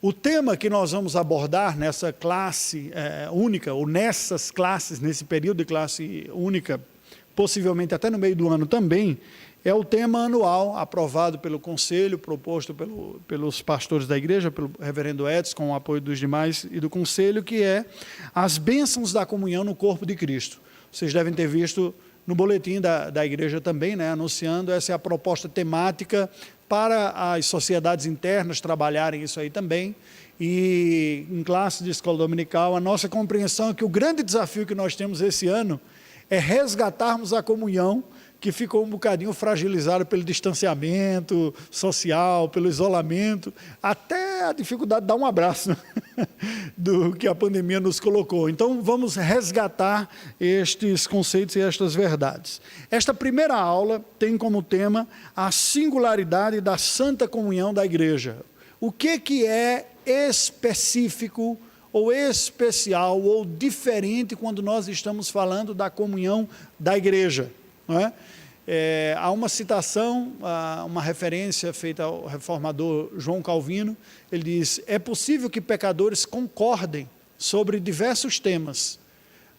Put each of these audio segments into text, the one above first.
O tema que nós vamos abordar nessa classe única, ou nessas classes, nesse período de classe única, possivelmente até no meio do ano também, é o tema anual aprovado pelo Conselho, proposto pelos pastores da igreja, pelo reverendo Edson, com o apoio dos demais e do Conselho, que é as bênçãos da comunhão no corpo de Cristo. Vocês devem ter visto no boletim da igreja também, anunciando, essa é a proposta temática para as sociedades internas trabalharem isso aí também. E em classe de escola dominical, a nossa compreensão é que o grande desafio que nós temos esse ano é resgatarmos a comunhão que ficou um bocadinho fragilizada pelo distanciamento social, pelo isolamento, até a dificuldade de dar um abraço do que a pandemia nos colocou. Então, vamos resgatar estes conceitos e estas verdades. Esta primeira aula tem como tema a singularidade da Santa Comunhão da Igreja. O que é específico ou especial ou diferente quando nós estamos falando da comunhão da igreja, não é? Há uma citação, uma referência feita ao reformador João Calvino. Ele diz: é possível que pecadores concordem sobre diversos temas,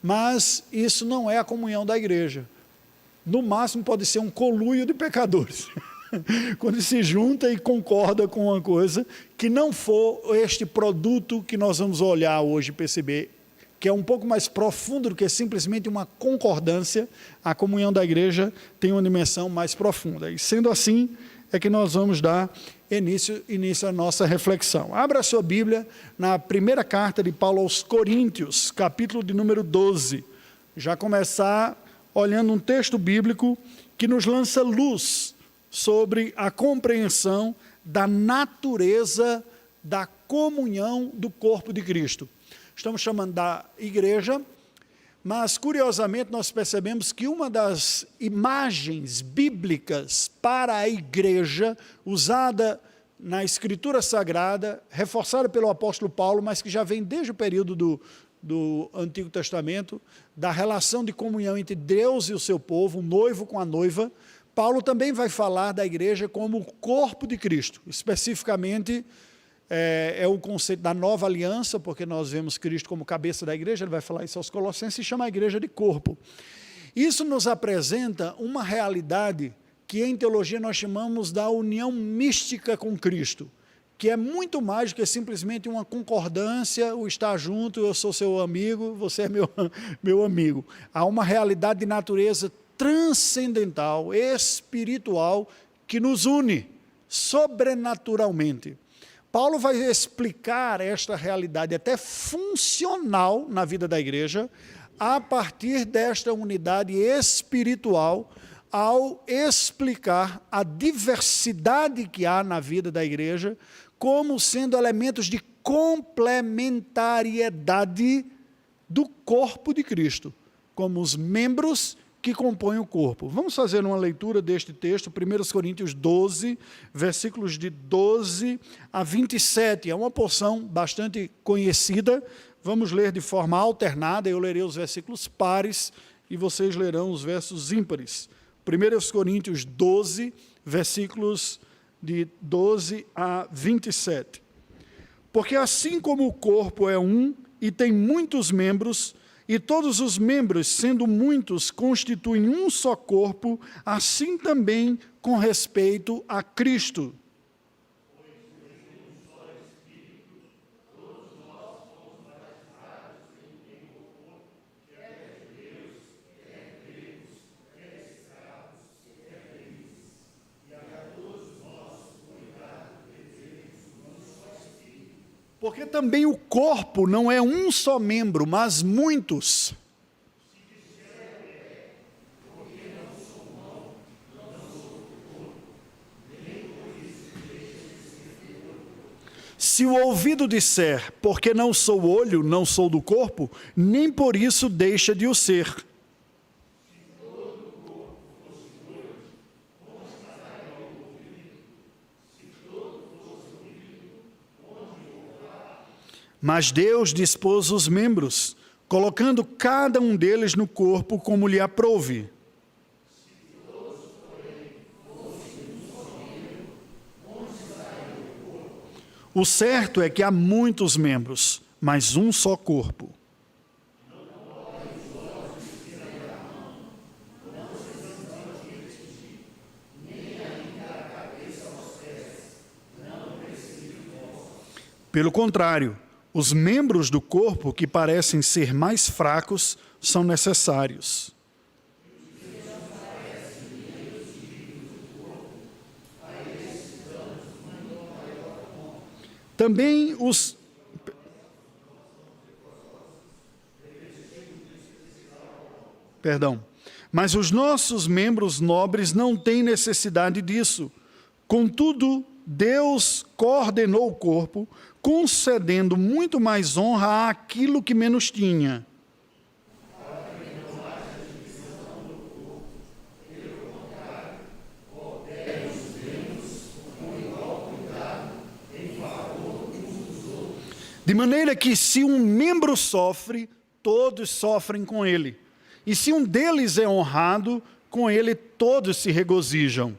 mas isso não é a comunhão da igreja. No máximo pode ser um conluio de pecadores, quando se junta e concorda com uma coisa que não for este produto que nós vamos olhar hoje e perceber, que é um pouco mais profundo do que simplesmente uma concordância. A comunhão da igreja tem uma dimensão mais profunda. E sendo assim, é que nós vamos dar início à nossa reflexão. Abra a sua Bíblia na primeira carta de Paulo aos Coríntios, capítulo de número 12. Já começar olhando um texto bíblico que nos lança luz sobre a compreensão da natureza da comunhão do corpo de Cristo. Estamos chamando da igreja, mas curiosamente nós percebemos que uma das imagens bíblicas para a igreja, usada na Escritura Sagrada, reforçada pelo apóstolo Paulo, mas que já vem desde o período do Antigo Testamento, da relação de comunhão entre Deus e o seu povo, o noivo com a noiva. Paulo também vai falar da igreja como o corpo de Cristo, especificamente é o conceito da nova aliança, porque nós vemos Cristo como cabeça da igreja. Ele vai falar isso aos Colossenses e chama a igreja de corpo. Isso nos apresenta uma realidade que em teologia nós chamamos da união mística com Cristo, que é muito mais do que simplesmente uma concordância, o estar junto, eu sou seu amigo, você é meu amigo. Há uma realidade de natureza transcendental, espiritual, que nos une sobrenaturalmente. Paulo vai explicar esta realidade até funcional na vida da igreja, a partir desta unidade espiritual, ao explicar a diversidade que há na vida da igreja, como sendo elementos de complementariedade do corpo de Cristo, como os membros que compõem o corpo. Vamos fazer uma leitura deste texto, 1 Coríntios 12, versículos de 12 a 27. É uma porção bastante conhecida. Vamos ler de forma alternada. Eu lerei os versículos pares e vocês lerão os versos ímpares. 1 Coríntios 12, versículos de 12 a 27. Porque assim como o corpo é um e tem muitos membros, e todos os membros, sendo muitos, constituem um só corpo, assim também com respeito a Cristo. Porque também o corpo não é um só membro, mas muitos. Se o ouvido disser, porque não sou olho, não sou do corpo, nem por isso deixa de o ser. Mas Deus dispôs os membros, colocando cada um deles no corpo como lhe aprouve. O certo é que há muitos membros, mas um só corpo. Pelo contrário, os membros do corpo que parecem ser mais fracos são necessários. Também os... Perdão. Mas os nossos membros nobres não têm necessidade disso. Contudo, Deus coordenou o corpo, concedendo muito mais honra àquilo que menos tinha. De maneira que se um membro sofre, todos sofrem com ele. E se um deles é honrado, com ele todos se regozijam.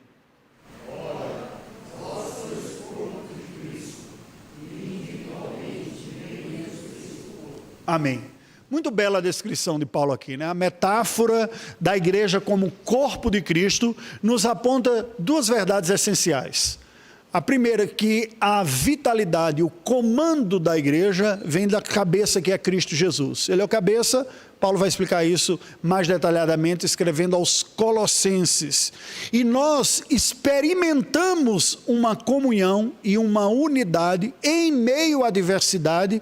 Amém. Muito bela a descrição de Paulo aqui, né? A metáfora da igreja como corpo de Cristo nos aponta duas verdades essenciais. A primeira é que a vitalidade, o comando da igreja vem da cabeça que é Cristo Jesus. Ele é o cabeça, Paulo vai explicar isso mais detalhadamente escrevendo aos Colossenses. E nós experimentamos uma comunhão e uma unidade em meio à diversidade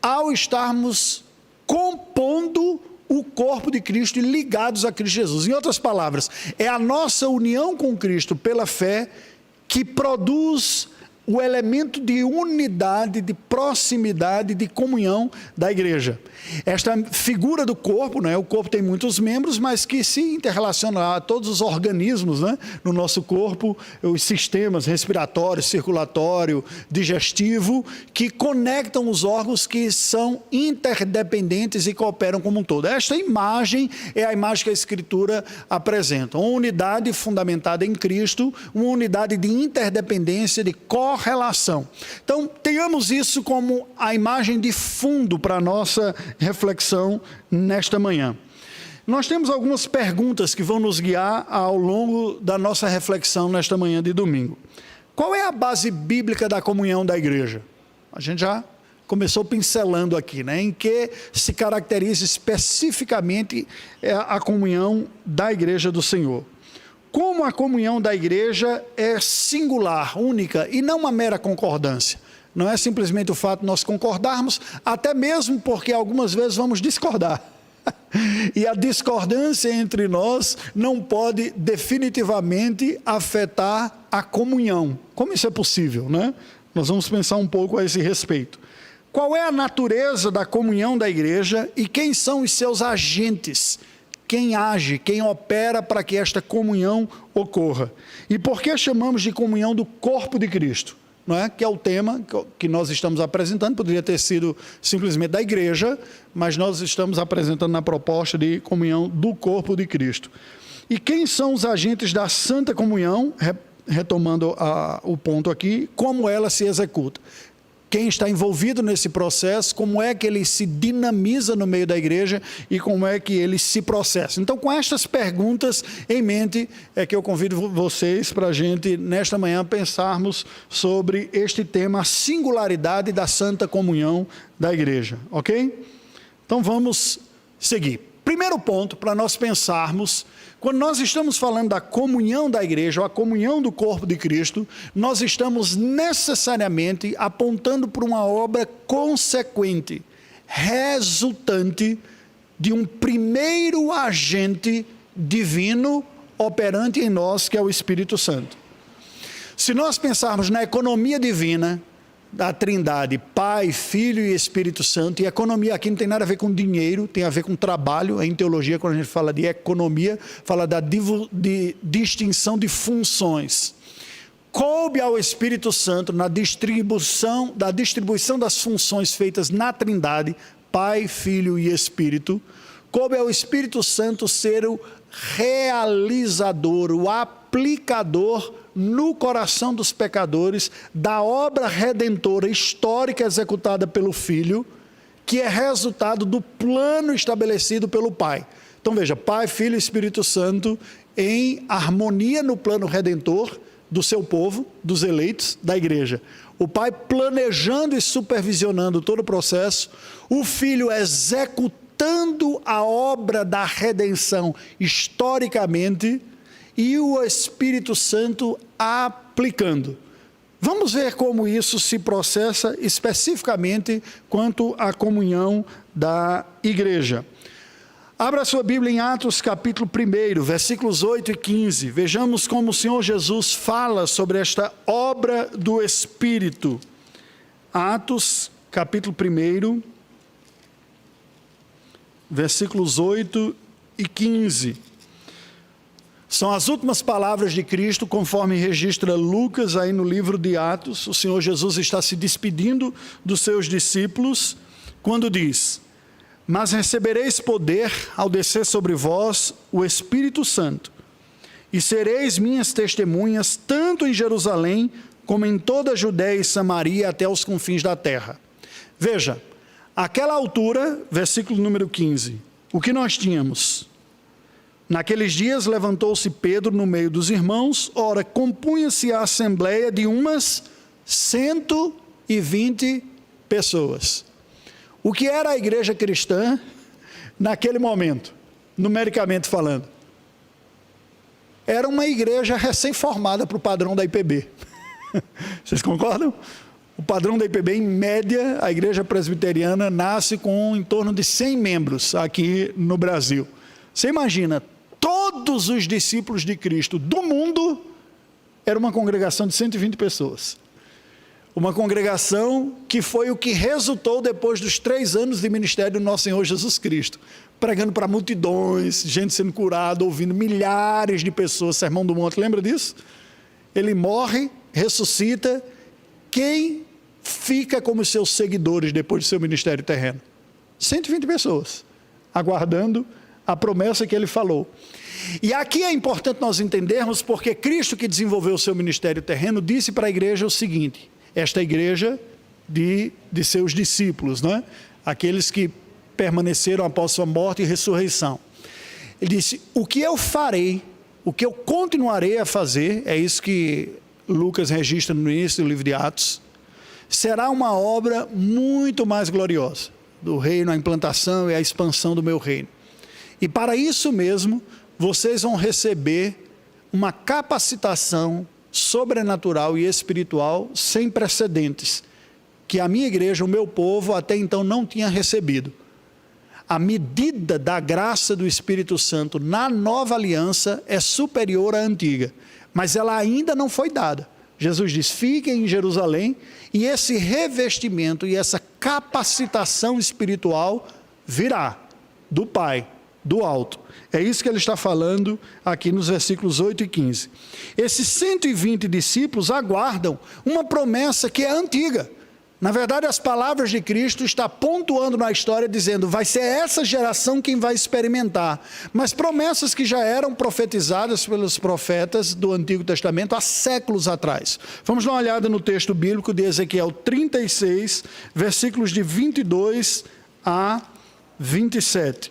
ao estarmos compondo o corpo de Cristo e ligados a Cristo Jesus. Em outras palavras, é a nossa união com Cristo pela fé que produz o elemento de unidade, de proximidade, de comunhão da igreja. Esta figura do corpo, né? O corpo tem muitos membros, mas que se interrelacionam a todos os organismos, né? No nosso corpo, os sistemas respiratório, circulatório, digestivo, que conectam os órgãos que são interdependentes e cooperam como um todo. Esta imagem é a imagem que a Escritura apresenta. Uma unidade fundamentada em Cristo, uma unidade de interdependência, de correlação. Então, tenhamos isso como a imagem de fundo para a nossa reflexão nesta manhã. Nós temos algumas perguntas que vão nos guiar ao longo da nossa reflexão nesta manhã de domingo. Qual é a base bíblica da comunhão da igreja? A gente já começou pincelando aqui, né? Em que se caracteriza especificamente a comunhão da igreja do Senhor. Como a comunhão da igreja é singular, única, e não uma mera concordância. Não é simplesmente o fato de nós concordarmos, até mesmo porque algumas vezes vamos discordar. E a discordância entre nós não pode definitivamente afetar a comunhão. Como isso é possível, né? Nós vamos pensar um pouco a esse respeito. Qual é a natureza da comunhão da igreja e quem são os seus agentes? Quem age, quem opera para que esta comunhão ocorra. E por que chamamos de comunhão do corpo de Cristo? Não é? Que é o tema que nós estamos apresentando, poderia ter sido simplesmente da igreja, mas nós estamos apresentando na proposta de comunhão do corpo de Cristo. E quem são os agentes da Santa Comunhão, retomando o ponto aqui, como ela se executa? Quem está envolvido nesse processo, como é que ele se dinamiza no meio da igreja e como é que ele se processa. Então, com estas perguntas em mente, é que eu convido vocês para a gente, nesta manhã, pensarmos sobre este tema, a singularidade da Santa Comunhão da igreja, ok? Então, vamos seguir. Primeiro ponto para nós pensarmos, quando nós estamos falando da comunhão da igreja, ou a comunhão do corpo de Cristo, nós estamos necessariamente apontando para uma obra consequente, resultante de um primeiro agente divino operante em nós, que é o Espírito Santo. Se nós pensarmos na economia divina, da Trindade, Pai, Filho e Espírito Santo, e economia aqui não tem nada a ver com dinheiro, tem a ver com trabalho. Em teologia, quando a gente fala de economia, fala da distinção de funções. Coube ao Espírito Santo na distribuição das funções feitas na Trindade, Pai, Filho e Espírito, coube ao Espírito Santo ser o realizador, o aplicador no coração dos pecadores da obra redentora histórica executada pelo Filho, que é resultado do plano estabelecido pelo Pai. Então veja, Pai, Filho e Espírito Santo em harmonia no plano redentor do seu povo, dos eleitos, da igreja. O Pai planejando e supervisionando todo o processo, o Filho executando a obra da redenção historicamente e o Espírito Santo aplicando. Vamos ver como isso se processa especificamente quanto à comunhão da igreja. Abra sua Bíblia em Atos capítulo 1, versículos 8 e 15. Vejamos como o Senhor Jesus fala sobre esta obra do Espírito. Atos capítulo 1, versículos 8 e 15. São as últimas palavras de Cristo, conforme registra Lucas aí no livro de Atos. O Senhor Jesus está se despedindo dos seus discípulos, quando diz: mas recebereis poder ao descer sobre vós o Espírito Santo, e sereis minhas testemunhas, tanto em Jerusalém, como em toda a Judéia e Samaria, até os confins da terra. Veja, àquela altura, versículo número 15, o que nós tínhamos? Naqueles dias levantou-se Pedro no meio dos irmãos, ora, compunha-se a assembleia de umas 120 pessoas. O que era a igreja cristã naquele momento, numericamente falando? Era uma igreja recém-formada para o padrão da IPB. Vocês concordam? O padrão da IPB, em média, a igreja presbiteriana nasce com em torno de 100 membros aqui no Brasil. Você imagina, todos os discípulos de Cristo do mundo era uma congregação de 120 pessoas. Uma congregação que foi o que resultou depois dos 3 anos de ministério do nosso Senhor Jesus Cristo. Pregando para multidões, gente sendo curada, ouvindo milhares de pessoas, Sermão do Monte, lembra disso? Ele morre, ressuscita, quem fica como seus seguidores depois do seu ministério terreno? 120 pessoas, aguardando a promessa que ele falou. E aqui é importante nós entendermos porque Cristo, que desenvolveu o seu ministério terreno, disse para a igreja o seguinte, esta igreja de seus discípulos, né? Aqueles que permaneceram após sua morte e ressurreição. Ele disse, o que eu farei, o que eu continuarei a fazer, é isso que Lucas registra no início do livro de Atos, será uma obra muito mais gloriosa do reino, a implantação e a expansão do meu reino. E para isso mesmo, vocês vão receber uma capacitação sobrenatural e espiritual sem precedentes, que a minha igreja, o meu povo, até então não tinha recebido. A medida da graça do Espírito Santo na nova aliança é superior à antiga, mas ela ainda não foi dada. Jesus diz, fiquem em Jerusalém, e esse revestimento e essa capacitação espiritual virá do Pai, do alto. É isso que ele está falando aqui nos versículos 8 e 15. Esses 120 discípulos aguardam uma promessa que é antiga. Na verdade, as palavras de Cristo estão pontuando na história, dizendo, vai ser essa geração quem vai experimentar. Mas promessas que já eram profetizadas pelos profetas do Antigo Testamento há séculos atrás. Vamos dar uma olhada no texto bíblico de Ezequiel 36, versículos de 22 a 27.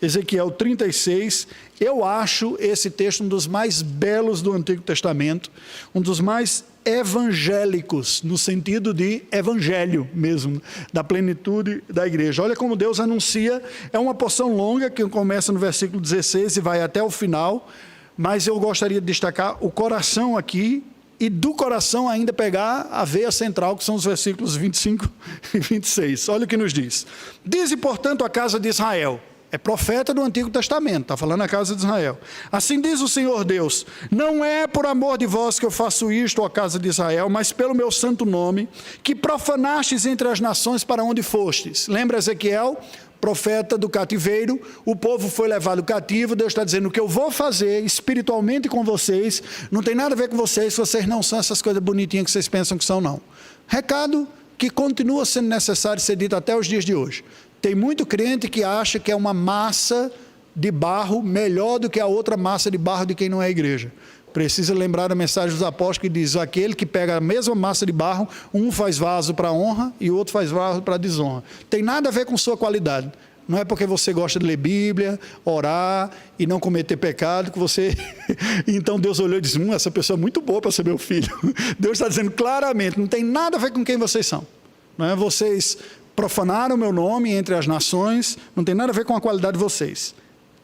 Ezequiel 36, eu acho esse texto um dos mais belos do Antigo Testamento, um dos mais evangélicos, no sentido de evangelho mesmo, da plenitude da igreja. Olha como Deus anuncia, é uma porção longa que começa no versículo 16 e vai até o final, mas eu gostaria de destacar o coração aqui, e do coração ainda pegar a veia central, que são os versículos 25 e 26. Olha o que nos diz. Dize, portanto, a casa de Israel, é profeta do Antigo Testamento, está falando a casa de Israel. Assim diz o Senhor Deus, não é por amor de vós que eu faço isto, ó casa de Israel, mas pelo meu santo nome, que profanastes entre as nações para onde fostes. Lembra Ezequiel, profeta do cativeiro, o povo foi levado cativo, Deus está dizendo, o que eu vou fazer espiritualmente com vocês, não tem nada a ver com vocês não são essas coisas bonitinhas que vocês pensam que são, não. Recado que continua sendo necessário ser dito até os dias de hoje. Tem muito crente que acha que é uma massa de barro melhor do que a outra massa de barro de quem não é igreja. Precisa lembrar da mensagem dos apóstolos que diz: aquele que pega a mesma massa de barro, um faz vaso para honra e o outro faz vaso para desonra. Tem nada a ver com sua qualidade. Não é porque você gosta de ler Bíblia, orar e não cometer pecado que você... Então Deus olhou e disse: essa pessoa é muito boa para ser meu filho. Deus está dizendo claramente, não tem nada a ver com quem vocês são. Não é? Vocês profanaram o meu nome entre as nações, não tem nada a ver com a qualidade de vocês.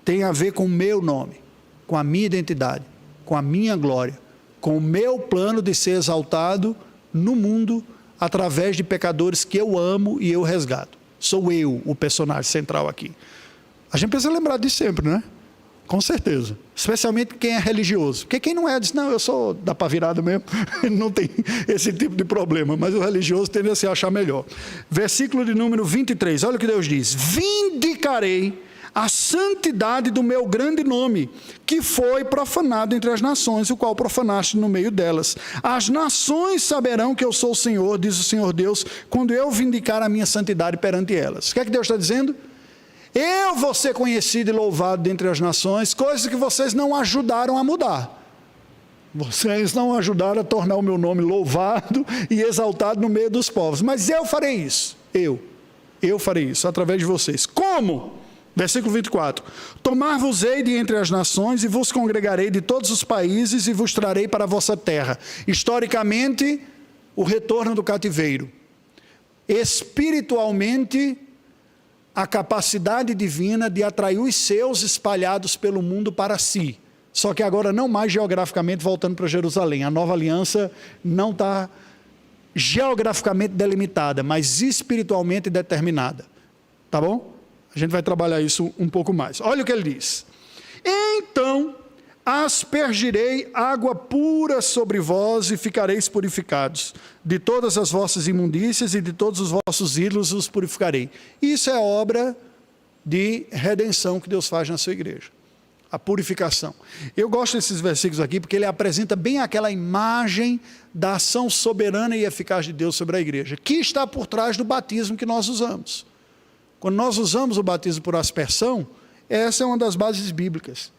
Tem a ver com o meu nome, com a minha identidade, com a minha glória, com o meu plano de ser exaltado no mundo através de pecadores que eu amo e eu resgato. Sou eu o personagem central aqui. A gente precisa lembrar disso sempre, né? Com certeza. Especialmente quem é religioso. Porque quem não é, diz: não, eu sou da pá virada mesmo. Não tem esse tipo de problema. Mas o religioso tende a se achar melhor. Versículo de número 23. Olha o que Deus diz: vindicarei a santidade do meu grande nome, que foi profanado entre as nações, o qual profanaste no meio delas. As nações saberão que eu sou o Senhor, diz o Senhor Deus, quando eu vindicar a minha santidade perante elas. O que é que Deus está dizendo? Eu vou ser conhecido e louvado dentre as nações, coisas que vocês não ajudaram a mudar. Vocês não ajudaram a tornar o meu nome louvado e exaltado no meio dos povos. Mas eu farei isso. Eu farei isso através de vocês. Como? Versículo 24. Tomar-vos-ei de entre as nações e vos congregarei de todos os países e vos trarei para a vossa terra. Historicamente, o retorno do cativeiro. Espiritualmente, a capacidade divina de atrair os seus espalhados pelo mundo para si. Só que agora não mais geograficamente voltando para Jerusalém. A nova aliança não está geograficamente delimitada, mas espiritualmente determinada. Tá bom? A gente vai trabalhar isso um pouco mais. Olha o que ele diz. Então aspergirei água pura sobre vós e ficareis purificados. De todas as vossas imundícias e de todos os vossos ídolos os purificarei. Isso é obra de redenção que Deus faz na sua igreja. A purificação. Eu gosto desses versículos aqui porque ele apresenta bem aquela imagem da ação soberana e eficaz de Deus sobre a igreja, que está por trás do batismo que nós usamos. Quando nós usamos o batismo por aspersão, essa é uma das bases bíblicas.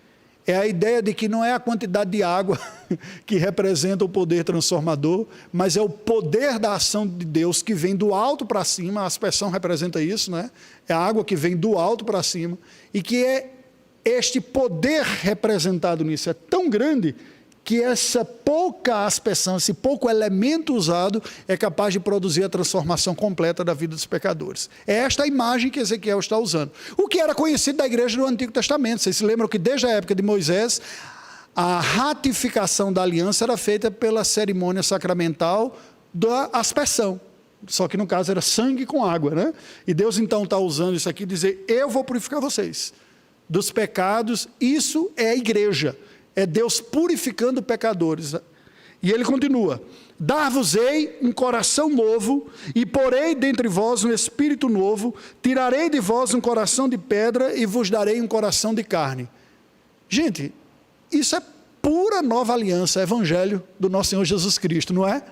É a ideia de que não é a quantidade de água que representa o poder transformador, mas é o poder da ação de Deus que vem do alto para cima. A aspersão representa isso, né? É a água que vem do alto para cima, e que é este poder representado nisso é tão grande que essa pouca aspersão, esse pouco elemento usado é capaz de produzir a transformação completa da vida dos pecadores. É esta a imagem que Ezequiel está usando. O que era conhecido da igreja do Antigo Testamento. Vocês se lembram que desde a época de Moisés, a ratificação da aliança era feita pela cerimônia sacramental da aspersão. Só que no caso era sangue com água, né? E Deus então está usando isso aqui e dizer: eu vou purificar vocês dos pecados. Isso é a igreja. É Deus purificando pecadores. E ele continua: dar-vos-ei um coração novo, e porei dentre vós um espírito novo, tirarei de vós um coração de pedra, e vos darei um coração de carne. Gente, isso é pura nova aliança, evangelho do nosso Senhor Jesus Cristo, não é?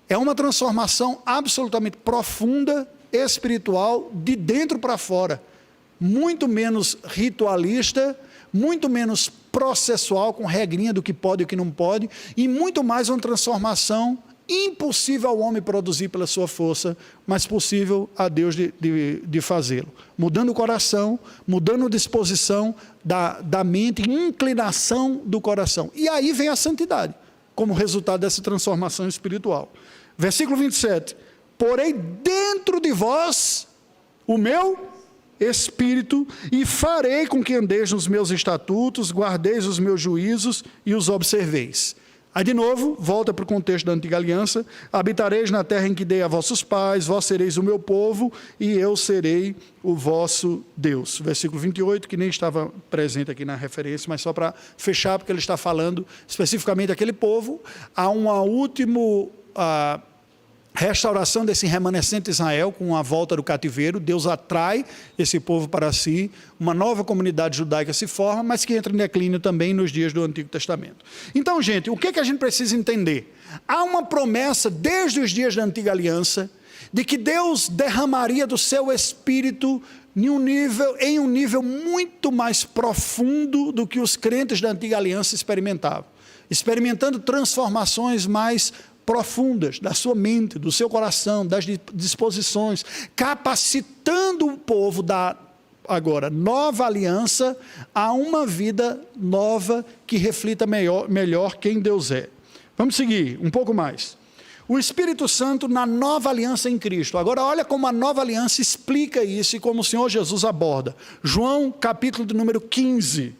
É uma transformação absolutamente profunda, espiritual, de dentro para fora. Muito menos ritualista, muito menos processual, com regrinha do que pode e o que não pode, e muito mais uma transformação impossível ao homem produzir pela sua força, mas possível a Deus de fazê-lo. Mudando o coração, mudando a disposição da mente, inclinação do coração. E aí vem a santidade, como resultado dessa transformação espiritual. Versículo 27. Porei dentro de vós o meu Espírito, e farei com que andeis nos meus estatutos, guardeis os meus juízos e os observeis. Aí de novo, volta para o contexto da antiga aliança: habitareis na terra em que dei a vossos pais, vós sereis o meu povo, e eu serei o vosso Deus. Versículo 28, que nem estava presente aqui na referência, mas só para fechar, porque ele está falando especificamente daquele povo. Há uma última restauração desse remanescente de Israel com a volta do cativeiro. Deus atrai esse povo para si, uma nova comunidade judaica se forma, mas que entra em declínio também nos dias do Antigo Testamento. Então, gente, o que a gente precisa entender? Há uma promessa desde os dias da Antiga Aliança de que Deus derramaria do seu Espírito em um nível muito mais profundo do que os crentes da Antiga Aliança experimentavam. experimentando transformações mais profundas da sua mente, do seu coração, das disposições, capacitando o povo da agora nova aliança a uma vida nova que reflita melhor quem Deus é. Vamos seguir um pouco mais. O Espírito Santo na nova aliança em Cristo. Agora olha como a nova aliança explica isso e como o Senhor Jesus aborda. João capítulo de número 15.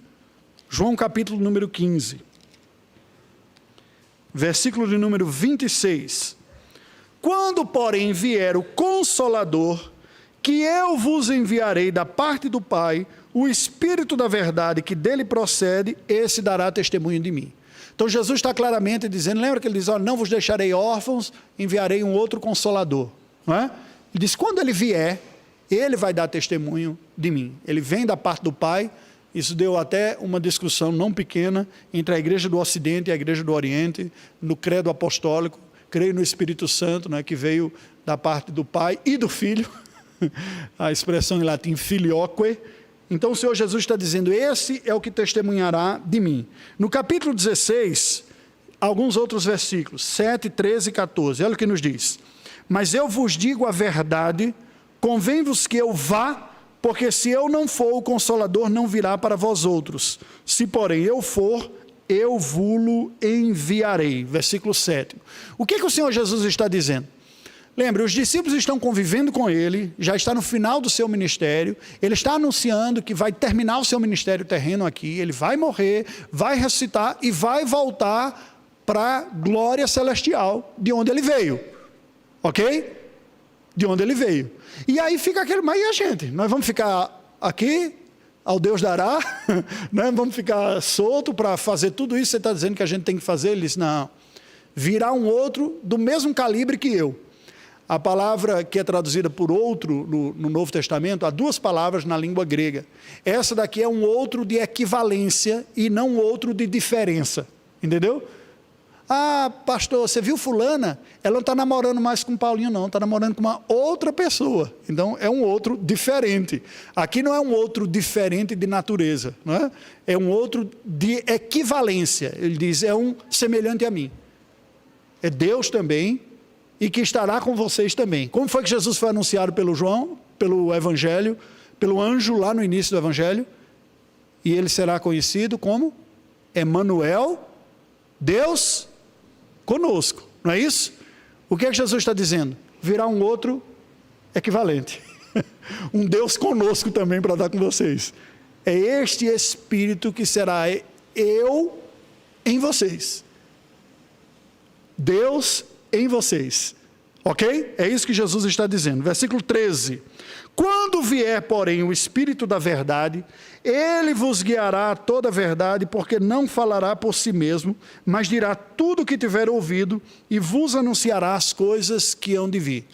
João capítulo número 15. Versículo de número 26. Quando, porém, vier o Consolador, que eu vos enviarei da parte do Pai, o Espírito da verdade que dele procede, esse dará testemunho de mim. Então Jesus está claramente dizendo, lembra que ele diz, não vos deixarei órfãos, enviarei um outro Consolador. Não é? Ele diz, quando ele vier, ele vai dar testemunho de mim. Ele vem da parte do Pai. Isso deu até uma discussão não pequena entre a igreja do Ocidente e a igreja do Oriente, no credo apostólico. Creio no Espírito Santo, né, que veio da parte do Pai e do Filho. A expressão em latim, filioque. Então o Senhor Jesus está dizendo, esse é o que testemunhará de mim. No capítulo 16, alguns outros versículos, 7, 13 e 14. Olha o que nos diz. Mas eu vos digo a verdade, convém-vos que eu vá, porque se eu não for, o Consolador não virá para vós outros. Se, porém, eu for, eu vos enviarei. Versículo 7. O que o Senhor Jesus está dizendo? Lembre, os discípulos estão convivendo com ele, já está no final do seu ministério, ele está anunciando que vai terminar o seu ministério terreno aqui, ele vai morrer, vai ressuscitar e vai voltar para a glória celestial de onde ele veio. Ok? De onde ele veio. E aí fica aquele, mas e a gente? Nós vamos ficar aqui, ao Deus dará? Nós vamos ficar solto para fazer tudo isso que você está dizendo que a gente tem que fazer? Ele disse, não, virá um outro do mesmo calibre que eu. A palavra que é traduzida por outro no Novo Testamento, há duas palavras na língua grega. Essa daqui é um outro de equivalência e não outro de diferença. Entendeu? Ah, pastor, você viu fulana? Ela não está namorando mais com Paulinho, não. Está namorando com uma outra pessoa. Então, é um outro diferente. Aqui não é um outro diferente de natureza. Não é? É um outro de equivalência. Ele diz, é um semelhante a mim. É Deus também e que estará com vocês também. Como foi que Jesus foi anunciado pelo João, pelo Evangelho, pelo anjo lá no início do Evangelho? E ele será conhecido como Emanuel, Deus conosco, não é isso? O que é que Jesus está dizendo? Virá um outro equivalente. Um Deus conosco também para dar com vocês. É este Espírito que será eu em vocês. Deus em vocês. Ok? É isso que Jesus está dizendo. Versículo 13. Quando vier, porém, o Espírito da verdade, ele vos guiará a toda a verdade, porque não falará por si mesmo, mas dirá tudo o que tiver ouvido e vos anunciará as coisas que hão de vir.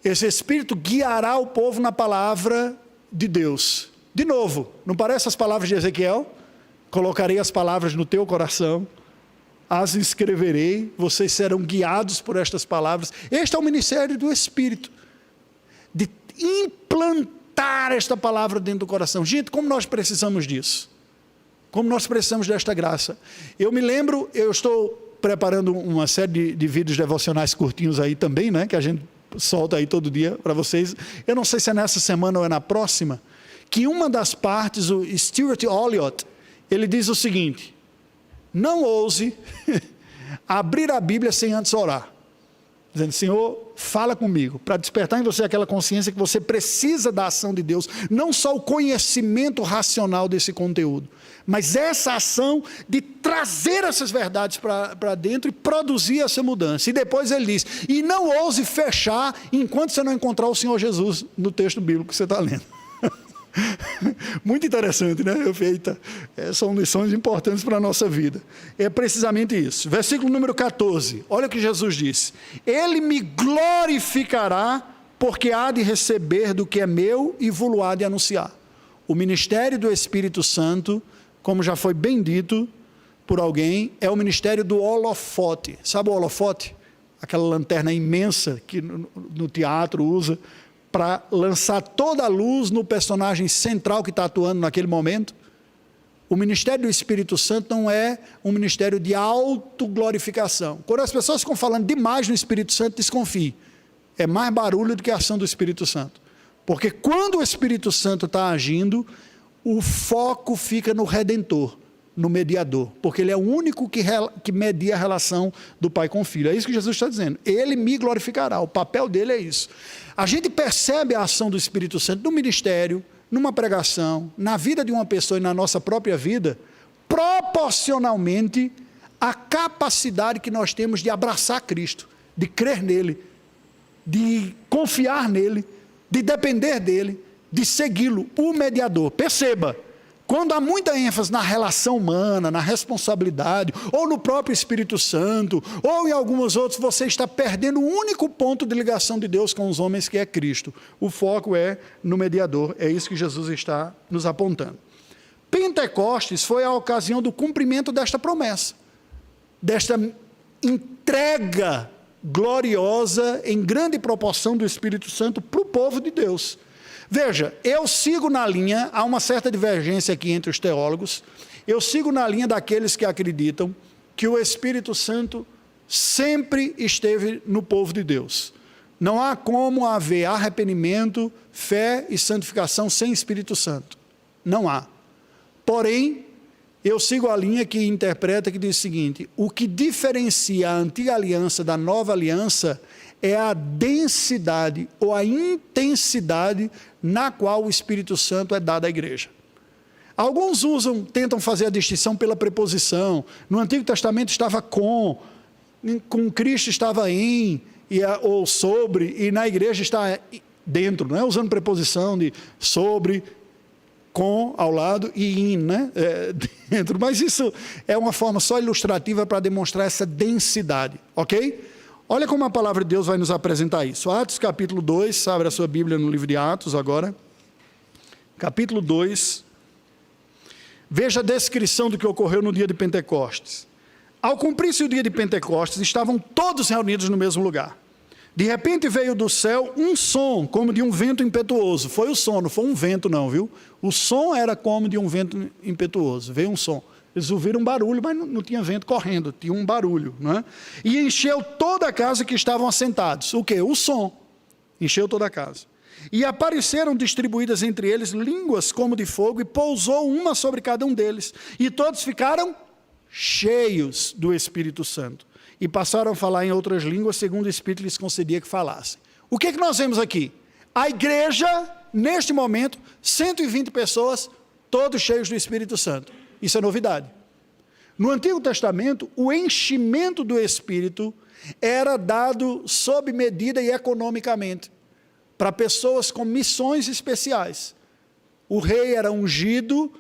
Esse Espírito guiará o povo na palavra de Deus. De novo, não parece as palavras de Ezequiel? Colocarei as palavras no teu coração, as escreverei, vocês serão guiados por estas palavras. Este é o ministério do Espírito, de implantar esta palavra dentro do coração. Gente, como nós precisamos disso? Como nós precisamos desta graça? Eu me lembro, eu estou preparando uma série de vídeos devocionais curtinhos aí também, né, que a gente solta aí todo dia para vocês. Eu não sei se é nessa semana ou é na próxima, que uma das partes, o Stuart Olyott, ele diz o seguinte: não ouse abrir a Bíblia sem antes orar. Dizendo, Senhor, fala comigo, para despertar em você aquela consciência que você precisa da ação de Deus, não só o conhecimento racional desse conteúdo, mas essa ação de trazer essas verdades para dentro e produzir essa mudança. E depois ele diz, e não ouse fechar enquanto você não encontrar o Senhor Jesus no texto bíblico que você está lendo. Muito interessante, né? Eita, são lições importantes para a nossa vida. É precisamente isso. Versículo número 14. Olha o que Jesus disse. Ele me glorificará, porque há de receber do que é meu e vou-lo há de anunciar. O ministério do Espírito Santo, como já foi bem dito por alguém, é o ministério do holofote. Sabe o holofote? Aquela lanterna imensa que no teatro usa para lançar toda a luz no personagem central que está atuando naquele momento. O ministério do Espírito Santo não é um ministério de autoglorificação. Quando as pessoas ficam falando demais no Espírito Santo, desconfie. É mais barulho do que a ação do Espírito Santo. Porque quando o Espírito Santo está agindo, o foco fica no Redentor, no mediador. Porque ele é o único que media a relação do Pai com o Filho. É isso que Jesus está dizendo. Ele me glorificará. O papel dele é isso. A gente percebe a ação do Espírito Santo no ministério, numa pregação, na vida de uma pessoa e na nossa própria vida, proporcionalmente à capacidade que nós temos de abraçar Cristo, de crer nele, de confiar nele, de depender dele, de segui-lo, o mediador. Perceba, quando há muita ênfase na relação humana, na responsabilidade, ou no próprio Espírito Santo, ou em alguns outros, você está perdendo o único ponto de ligação de Deus com os homens, que é Cristo. O foco é no mediador, é isso que Jesus está nos apontando. Pentecostes foi a ocasião do cumprimento desta promessa, desta entrega gloriosa, em grande proporção do Espírito Santo, para o povo de Deus. Veja, eu sigo na linha, há uma certa divergência aqui entre os teólogos, eu sigo na linha daqueles que acreditam que o Espírito Santo sempre esteve no povo de Deus. Não há como haver arrependimento, fé e santificação sem Espírito Santo. Não há. Porém, eu sigo a linha que interpreta, que diz o seguinte: o que diferencia a antiga aliança da nova aliança é a densidade ou a intensidade na qual o Espírito Santo é dado à igreja. Alguns tentam fazer a distinção pela preposição. No Antigo Testamento estava com Cristo estava em, ou sobre, e na igreja está dentro, não é? Usando preposição de sobre, com ao lado e in, né? Dentro. Mas isso é uma forma só ilustrativa para demonstrar essa densidade, ok? Olha como a palavra de Deus vai nos apresentar isso. Atos capítulo 2, abre a sua Bíblia no livro de Atos agora. Capítulo 2. Veja a descrição do que ocorreu no dia de Pentecostes. Ao cumprir-se o dia de Pentecostes, estavam todos reunidos no mesmo lugar. De repente veio do céu um som, como de um vento impetuoso. Foi o som, não foi um vento não, viu? O som era como de um vento impetuoso. Veio um som. Eles ouviram um barulho, mas não tinha vento correndo, tinha um barulho, não é? E encheu toda a casa que estavam assentados. O quê? O som. Encheu toda a casa. E apareceram distribuídas entre eles línguas como de fogo, e pousou uma sobre cada um deles. E todos ficaram cheios do Espírito Santo. E passaram a falar em outras línguas, segundo o Espírito lhes concedia que falassem. O que é que nós vemos aqui? A igreja, neste momento, 120 pessoas, todos cheios do Espírito Santo. Isso é novidade. No Antigo Testamento, o enchimento do Espírito era dado sob medida e economicamente, para pessoas com missões especiais. O rei era ungido,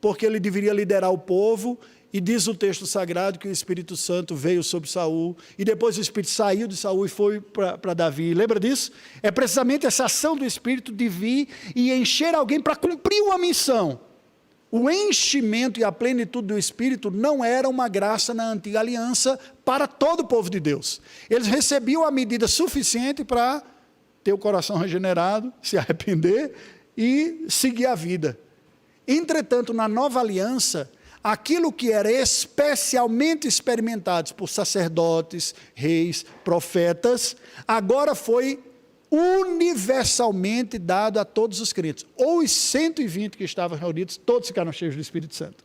porque ele deveria liderar o povo, e diz o texto sagrado que o Espírito Santo veio sobre Saul, e depois o Espírito saiu de Saul e foi para Davi. Lembra disso? É precisamente essa ação do Espírito de vir e encher alguém para cumprir uma missão. O enchimento e a plenitude do Espírito não era uma graça na antiga aliança para todo o povo de Deus. Eles recebiam a medida suficiente para ter o coração regenerado, se arrepender e seguir a vida. Entretanto, na nova aliança, aquilo que era especialmente experimentado por sacerdotes, reis, profetas, agora foi universalmente dado a todos os crentes. Ou os 120 que estavam reunidos, todos ficaram cheios do Espírito Santo.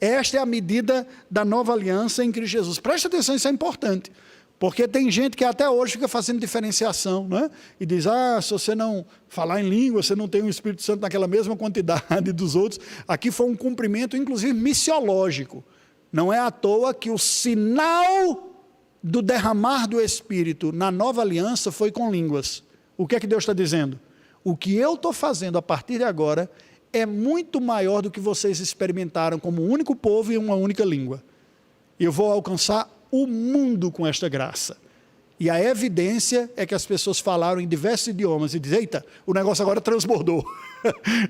Esta é a medida da nova aliança em Cristo Jesus. Preste atenção, isso é importante. Porque tem gente que até hoje fica fazendo diferenciação, né? E diz, se você não falar em língua, você não tem o Espírito Santo naquela mesma quantidade dos outros. Aqui foi um cumprimento, inclusive, missiológico. Não é à toa que o sinal do derramar do Espírito na nova aliança foi com línguas. O que é que Deus está dizendo? O que eu estou fazendo a partir de agora é muito maior do que vocês experimentaram como um único povo e uma única língua. Eu vou alcançar o mundo com esta graça. E a evidência é que as pessoas falaram em diversos idiomas e dizem, eita, o negócio agora transbordou.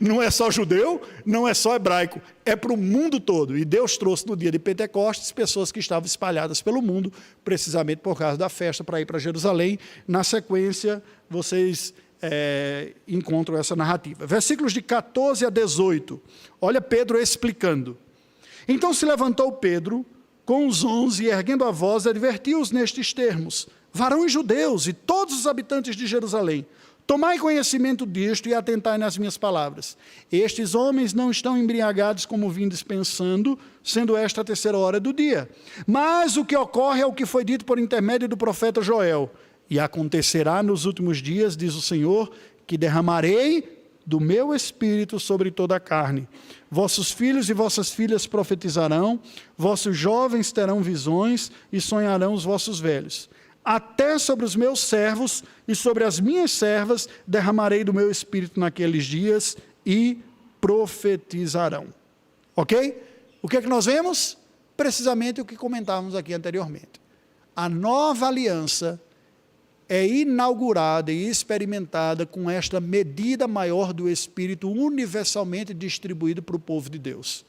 Não é só judeu, não é só hebraico, é para o mundo todo. E Deus trouxe no dia de Pentecostes pessoas que estavam espalhadas pelo mundo, precisamente por causa da festa para ir para Jerusalém. Na sequência, vocês encontram essa narrativa. Versículos de 14 a 18, olha Pedro explicando. Então se levantou Pedro com os 11 e erguendo a voz advertiu-os nestes termos: varões judeus e todos os habitantes de Jerusalém, tomai conhecimento disto e atentai nas minhas palavras. Estes homens não estão embriagados como vindes pensando, sendo esta a terceira hora do dia. Mas o que ocorre é o que foi dito por intermédio do profeta Joel. E acontecerá nos últimos dias, diz o Senhor, que derramarei do meu espírito sobre toda a carne. Vossos filhos e vossas filhas profetizarão, vossos jovens terão visões e sonharão os vossos velhos. Até sobre os meus servos e sobre as minhas servas derramarei do meu espírito naqueles dias e profetizarão. Ok? O que é que nós vemos? Precisamente o que comentávamos aqui anteriormente. A nova aliança é inaugurada e experimentada com esta medida maior do Espírito universalmente distribuído para o povo de Deus.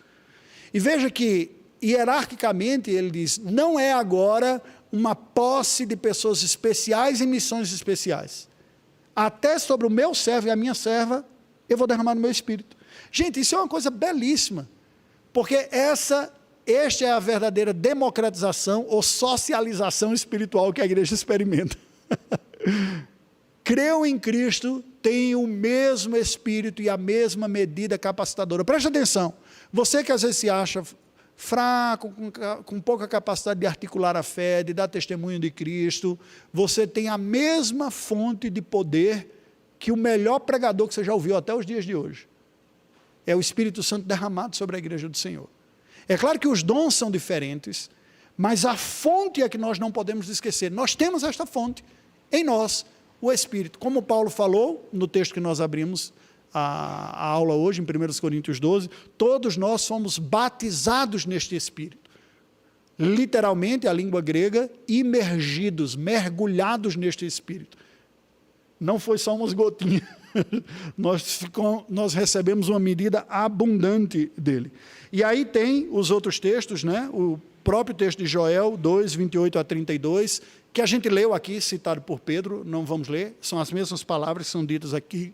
E veja que, hierarquicamente, ele diz, não é agora uma posse de pessoas especiais em missões especiais. Até sobre o meu servo e a minha serva, eu vou derramar no meu Espírito. Gente, isso é uma coisa belíssima, porque esta é a verdadeira democratização ou socialização espiritual que a igreja experimenta. Creu em Cristo, tem o mesmo Espírito e a mesma medida capacitadora. Preste atenção, você que às vezes se acha fraco, com pouca capacidade de articular a fé, de dar testemunho de Cristo, você tem a mesma fonte de poder que o melhor pregador que você já ouviu até os dias de hoje. É o Espírito Santo derramado sobre a igreja do Senhor. É claro que os dons são diferentes, mas a fonte é que nós não podemos esquecer. Nós temos esta fonte em nós, o Espírito. Como Paulo falou no texto que nós abrimos a aula hoje, em 1 Coríntios 12, todos nós somos batizados neste Espírito. Literalmente, a língua grega, imergidos, mergulhados neste Espírito. Não foi só umas gotinhas. Nós recebemos uma medida abundante dele. E aí tem os outros textos, né? O próprio texto de Joel 2, 28 a 32, que a gente leu aqui, citado por Pedro, não vamos ler, são as mesmas palavras que são ditas aqui.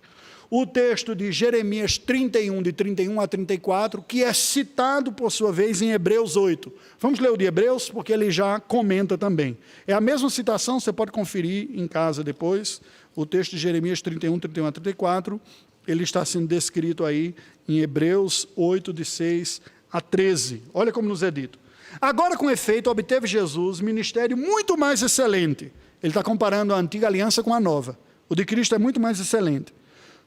O texto de Jeremias 31, de 31 a 34, que é citado, por sua vez, em Hebreus 8. Vamos ler o de Hebreus, porque ele já comenta também. É a mesma citação, você pode conferir em casa depois. O texto de Jeremias 31, 31 a 34, ele está sendo descrito aí em Hebreus 8, de 6 a 13. Olha como nos é dito. Agora, com efeito, obteve Jesus ministério muito mais excelente. Ele está comparando a antiga aliança com a nova. O de Cristo é muito mais excelente.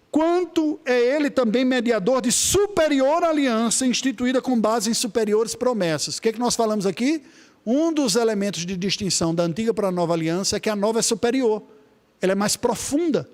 Quanto é ele também mediador de superior aliança, instituída com base em superiores promessas. O que é que nós falamos aqui? Um dos elementos de distinção da antiga para a nova aliança é que a nova é superior. Ela é mais profunda.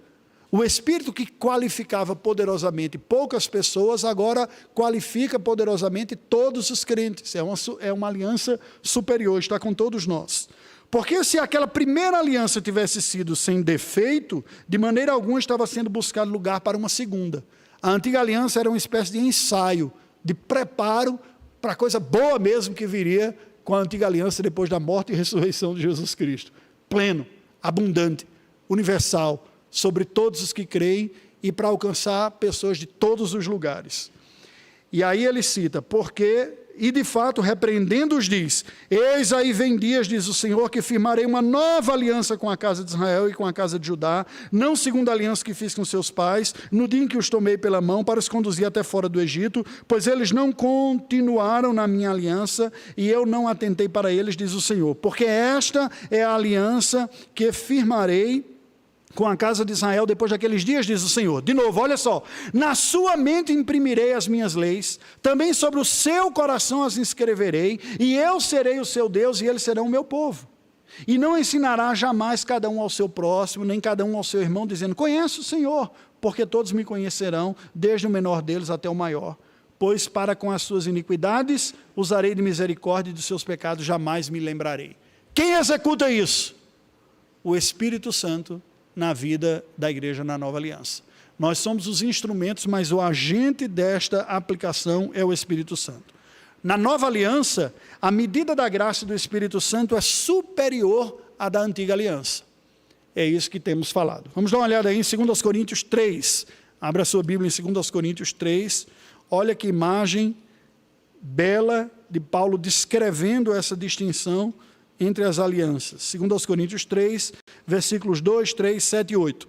O Espírito que qualificava poderosamente poucas pessoas, agora qualifica poderosamente todos os crentes. É uma aliança superior, está com todos nós. Porque se aquela primeira aliança tivesse sido sem defeito, de maneira alguma estava sendo buscado lugar para uma segunda. A antiga aliança era uma espécie de ensaio, de preparo para a coisa boa mesmo que viria com a antiga aliança depois da morte e ressurreição de Jesus Cristo. Pleno, abundante, universal, sobre todos os que creem e para alcançar pessoas de todos os lugares. E aí ele cita, porque, e de fato, repreendendo-os diz, eis aí vem dias, diz o Senhor, que firmarei uma nova aliança com a casa de Israel e com a casa de Judá, não segundo a aliança que fiz com seus pais, no dia em que os tomei pela mão para os conduzir até fora do Egito, pois eles não continuaram na minha aliança e eu não atentei para eles, diz o Senhor. Porque esta é a aliança que firmarei com a casa de Israel depois daqueles dias, diz o Senhor. De novo, olha só. Na sua mente imprimirei as minhas leis, também sobre o seu coração as inscreverei, e eu serei o seu Deus e eles serão o meu povo. E não ensinará jamais cada um ao seu próximo, nem cada um ao seu irmão, dizendo, conheço o Senhor, porque todos me conhecerão, desde o menor deles até o maior. Pois para com as suas iniquidades usarei de misericórdia e dos seus pecados jamais me lembrarei. Quem executa isso? O Espírito Santo na vida da igreja na nova aliança. Nós somos os instrumentos, mas o agente desta aplicação é o Espírito Santo. Na nova aliança, a medida da graça do Espírito Santo é superior à da antiga aliança. é isso que temos falado. Vamos dar uma olhada aí em 2 Coríntios 3. Abra a sua Bíblia em 2 Coríntios 3. Olha que imagem bela de Paulo descrevendo essa distinção entre as alianças. 2 Coríntios 3, versículos 2, 3, 7 e 8.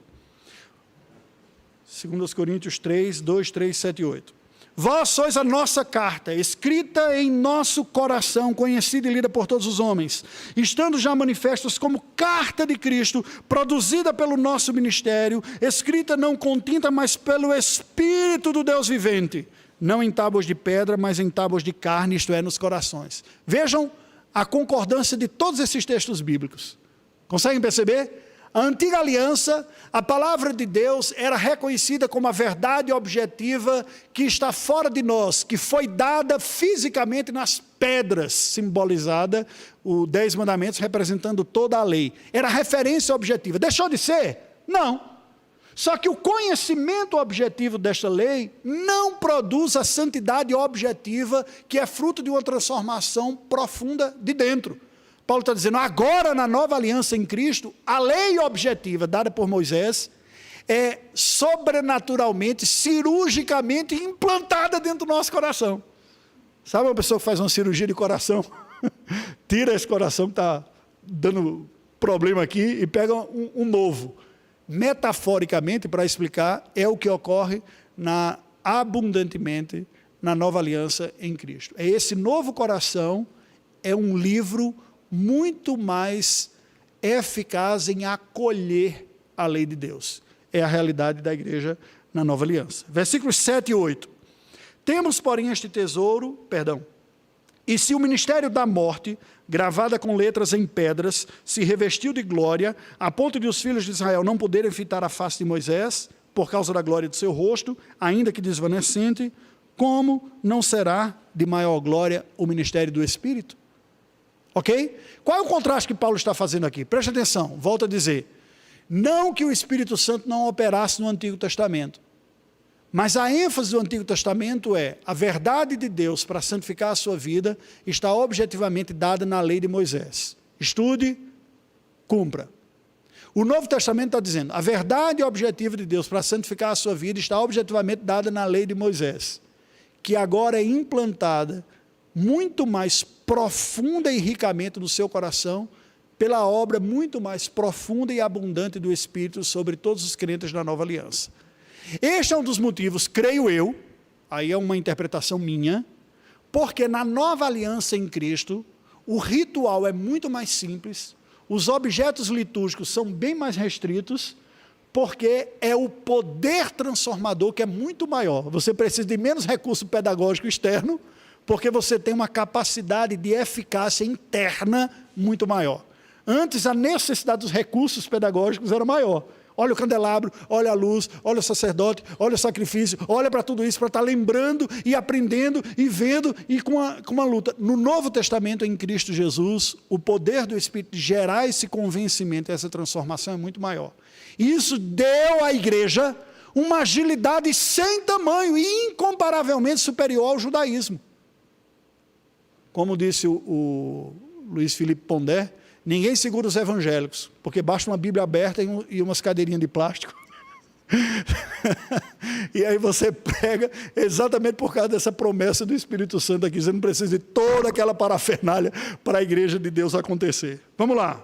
2 Coríntios 3, 2, 3, 7 e 8. Vós sois a nossa carta, escrita em nosso coração, conhecida e lida por todos os homens, estando já manifestos como carta de Cristo, produzida pelo nosso ministério, escrita não com tinta, mas pelo Espírito do Deus vivente, não em tábuas de pedra, mas em tábuas de carne, isto é, nos corações. Vejam a concordância de todos esses textos bíblicos. Conseguem perceber? A antiga aliança, a palavra de Deus era reconhecida como a verdade objetiva que está fora de nós, que foi dada fisicamente nas pedras, simbolizada, os 10 mandamentos representando toda a lei. Era referência objetiva. Deixou de ser? Não. Só que o conhecimento objetivo desta lei não produz a santidade objetiva que é fruto de uma transformação profunda de dentro. Paulo está dizendo, agora na nova aliança em Cristo, a lei objetiva dada por Moisés é sobrenaturalmente, cirurgicamente implantada dentro do nosso coração. Sabe uma pessoa que faz uma cirurgia de coração? Tira esse coração que está dando problema aqui e pega um novo. Metaforicamente, para explicar, é o que ocorre abundantemente na nova aliança em Cristo. É esse novo coração, é um livro muito mais eficaz em acolher a lei de Deus. É a realidade da igreja na nova aliança. Versículos 7 e 8. Temos, porém, este tesouro, e se o ministério da morte, gravada com letras em pedras, se revestiu de glória, a ponto de os filhos de Israel não poderem fitar a face de Moisés, por causa da glória do seu rosto, ainda que desvanecente, como não será de maior glória o ministério do Espírito? Ok? Qual é o contraste que Paulo está fazendo aqui? Preste atenção, volto a dizer. Não que o Espírito Santo não operasse no Antigo Testamento, mas a ênfase do Antigo Testamento é a verdade de Deus para santificar a sua vida está objetivamente dada na lei de Moisés. Estude, cumpra. O Novo Testamento está dizendo, a verdade objetiva de Deus para santificar a sua vida está objetivamente dada na lei de Moisés, que agora é implantada muito mais profunda e ricamente no seu coração, pela obra muito mais profunda e abundante do Espírito sobre todos os crentes da nova aliança. Este é um dos motivos, creio eu, aí é uma interpretação minha, porque na nova aliança em Cristo, o ritual é muito mais simples, os objetos litúrgicos são bem mais restritos, porque é o poder transformador que é muito maior. Você precisa de menos recurso pedagógico externo, porque você tem uma capacidade de eficácia interna muito maior. Antes, a necessidade dos recursos pedagógicos era maior. Olha o candelabro, olha a luz, olha o sacerdote, olha o sacrifício, olha para tudo isso, para estar lembrando e aprendendo e vendo e com uma luta. No Novo Testamento, em Cristo Jesus, o poder do Espírito de gerar esse convencimento, essa transformação é muito maior. Isso deu à igreja uma agilidade sem tamanho e incomparavelmente superior ao judaísmo. Como disse o Luiz Felipe Pondé, ninguém segura os evangélicos, porque basta uma Bíblia aberta e umas cadeirinhas de plástico. E aí você prega exatamente por causa dessa promessa do Espírito Santo aqui. Você não precisa de toda aquela parafernália para a igreja de Deus acontecer. Vamos lá.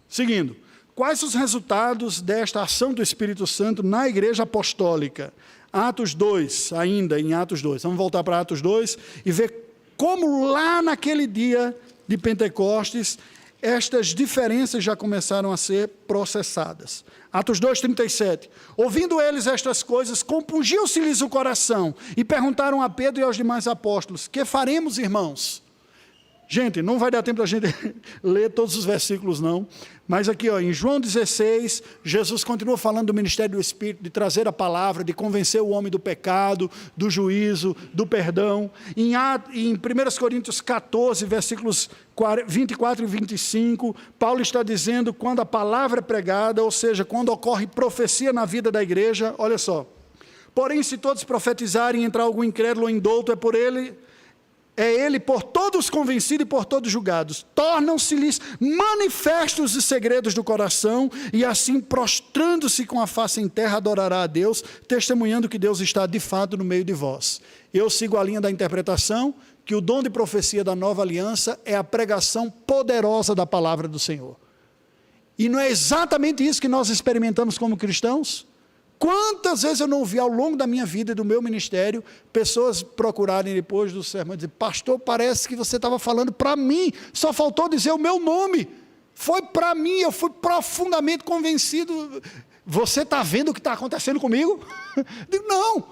Seguindo. Quais os resultados desta ação do Espírito Santo na igreja apostólica? Atos 2, ainda em Atos 2. Vamos voltar para Atos 2 e ver como lá naquele dia de Pentecostes, estas diferenças já começaram a ser processadas. Atos 2:37. Ouvindo eles estas coisas, compungiu-se-lhes o coração e perguntaram a Pedro e aos demais apóstolos, que faremos, irmãos? Gente, não vai dar tempo para a gente ler todos os versículos não, mas aqui ó, em João 16, Jesus continua falando do ministério do Espírito, de trazer a palavra, de convencer o homem do pecado, do juízo, do perdão. Em 1 Coríntios 14, versículos 24 e 25, Paulo está dizendo quando a palavra é pregada, ou seja, quando ocorre profecia na vida da igreja, olha só. Porém, se todos profetizarem, entrar algum incrédulo ou indouto, é por ele é ele por todos convencido e por todos julgados. Tornam-se-lhes manifestos os segredos do coração, e assim, prostrando-se com a face em terra, adorará a Deus, testemunhando que Deus está de fato no meio de vós. Eu sigo a linha da interpretação, que o dom de profecia da nova aliança é a pregação poderosa da palavra do Senhor. E não é exatamente isso que nós experimentamos como cristãos? Quantas vezes eu não vi ao longo da minha vida e do meu ministério, pessoas procurarem depois do sermão e dizer: pastor, parece que você estava falando para mim, só faltou dizer o meu nome, foi para mim, eu fui profundamente convencido. Você está vendo o que está acontecendo comigo? Digo, não,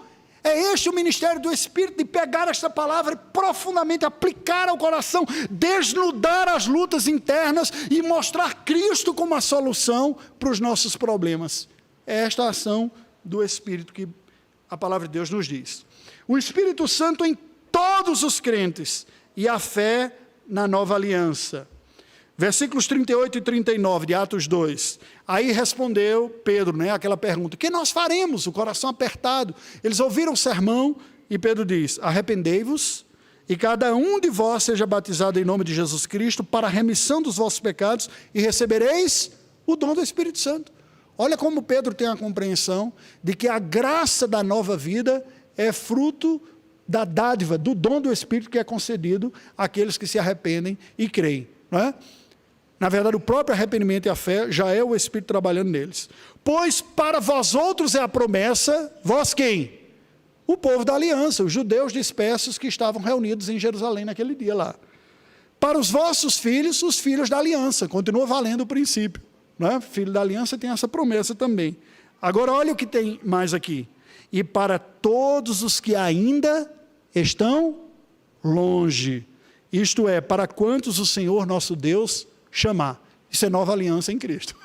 é este o ministério do Espírito, de pegar esta palavra e profundamente aplicar ao coração, desnudar as lutas internas e mostrar Cristo como a solução para os nossos problemas. É esta ação do Espírito que a palavra de Deus nos diz. O Espírito Santo em todos os crentes e a fé na nova aliança. Versículos 38 e 39 de Atos 2. Aí respondeu Pedro, aquela pergunta: o que nós faremos? O coração apertado. Eles ouviram o sermão e Pedro diz: arrependei-vos e cada um de vós seja batizado em nome de Jesus Cristo para a remissão dos vossos pecados e recebereis o dom do Espírito Santo. Olha como Pedro tem a compreensão de que a graça da nova vida é fruto da dádiva, do dom do Espírito que é concedido àqueles que se arrependem e creem. Não é? Na verdade, o próprio arrependimento e a fé já é o Espírito trabalhando neles. Pois para vós outros é a promessa, vós quem? O povo da aliança, os judeus dispersos que estavam reunidos em Jerusalém naquele dia lá. Para os vossos filhos, os filhos da aliança, continua valendo o princípio. Não é? Filho da aliança tem essa promessa também. Agora olha o que tem mais aqui. E para todos os que ainda estão longe, isto é, para quantos o Senhor nosso Deus chamar. Isso é nova aliança em Cristo.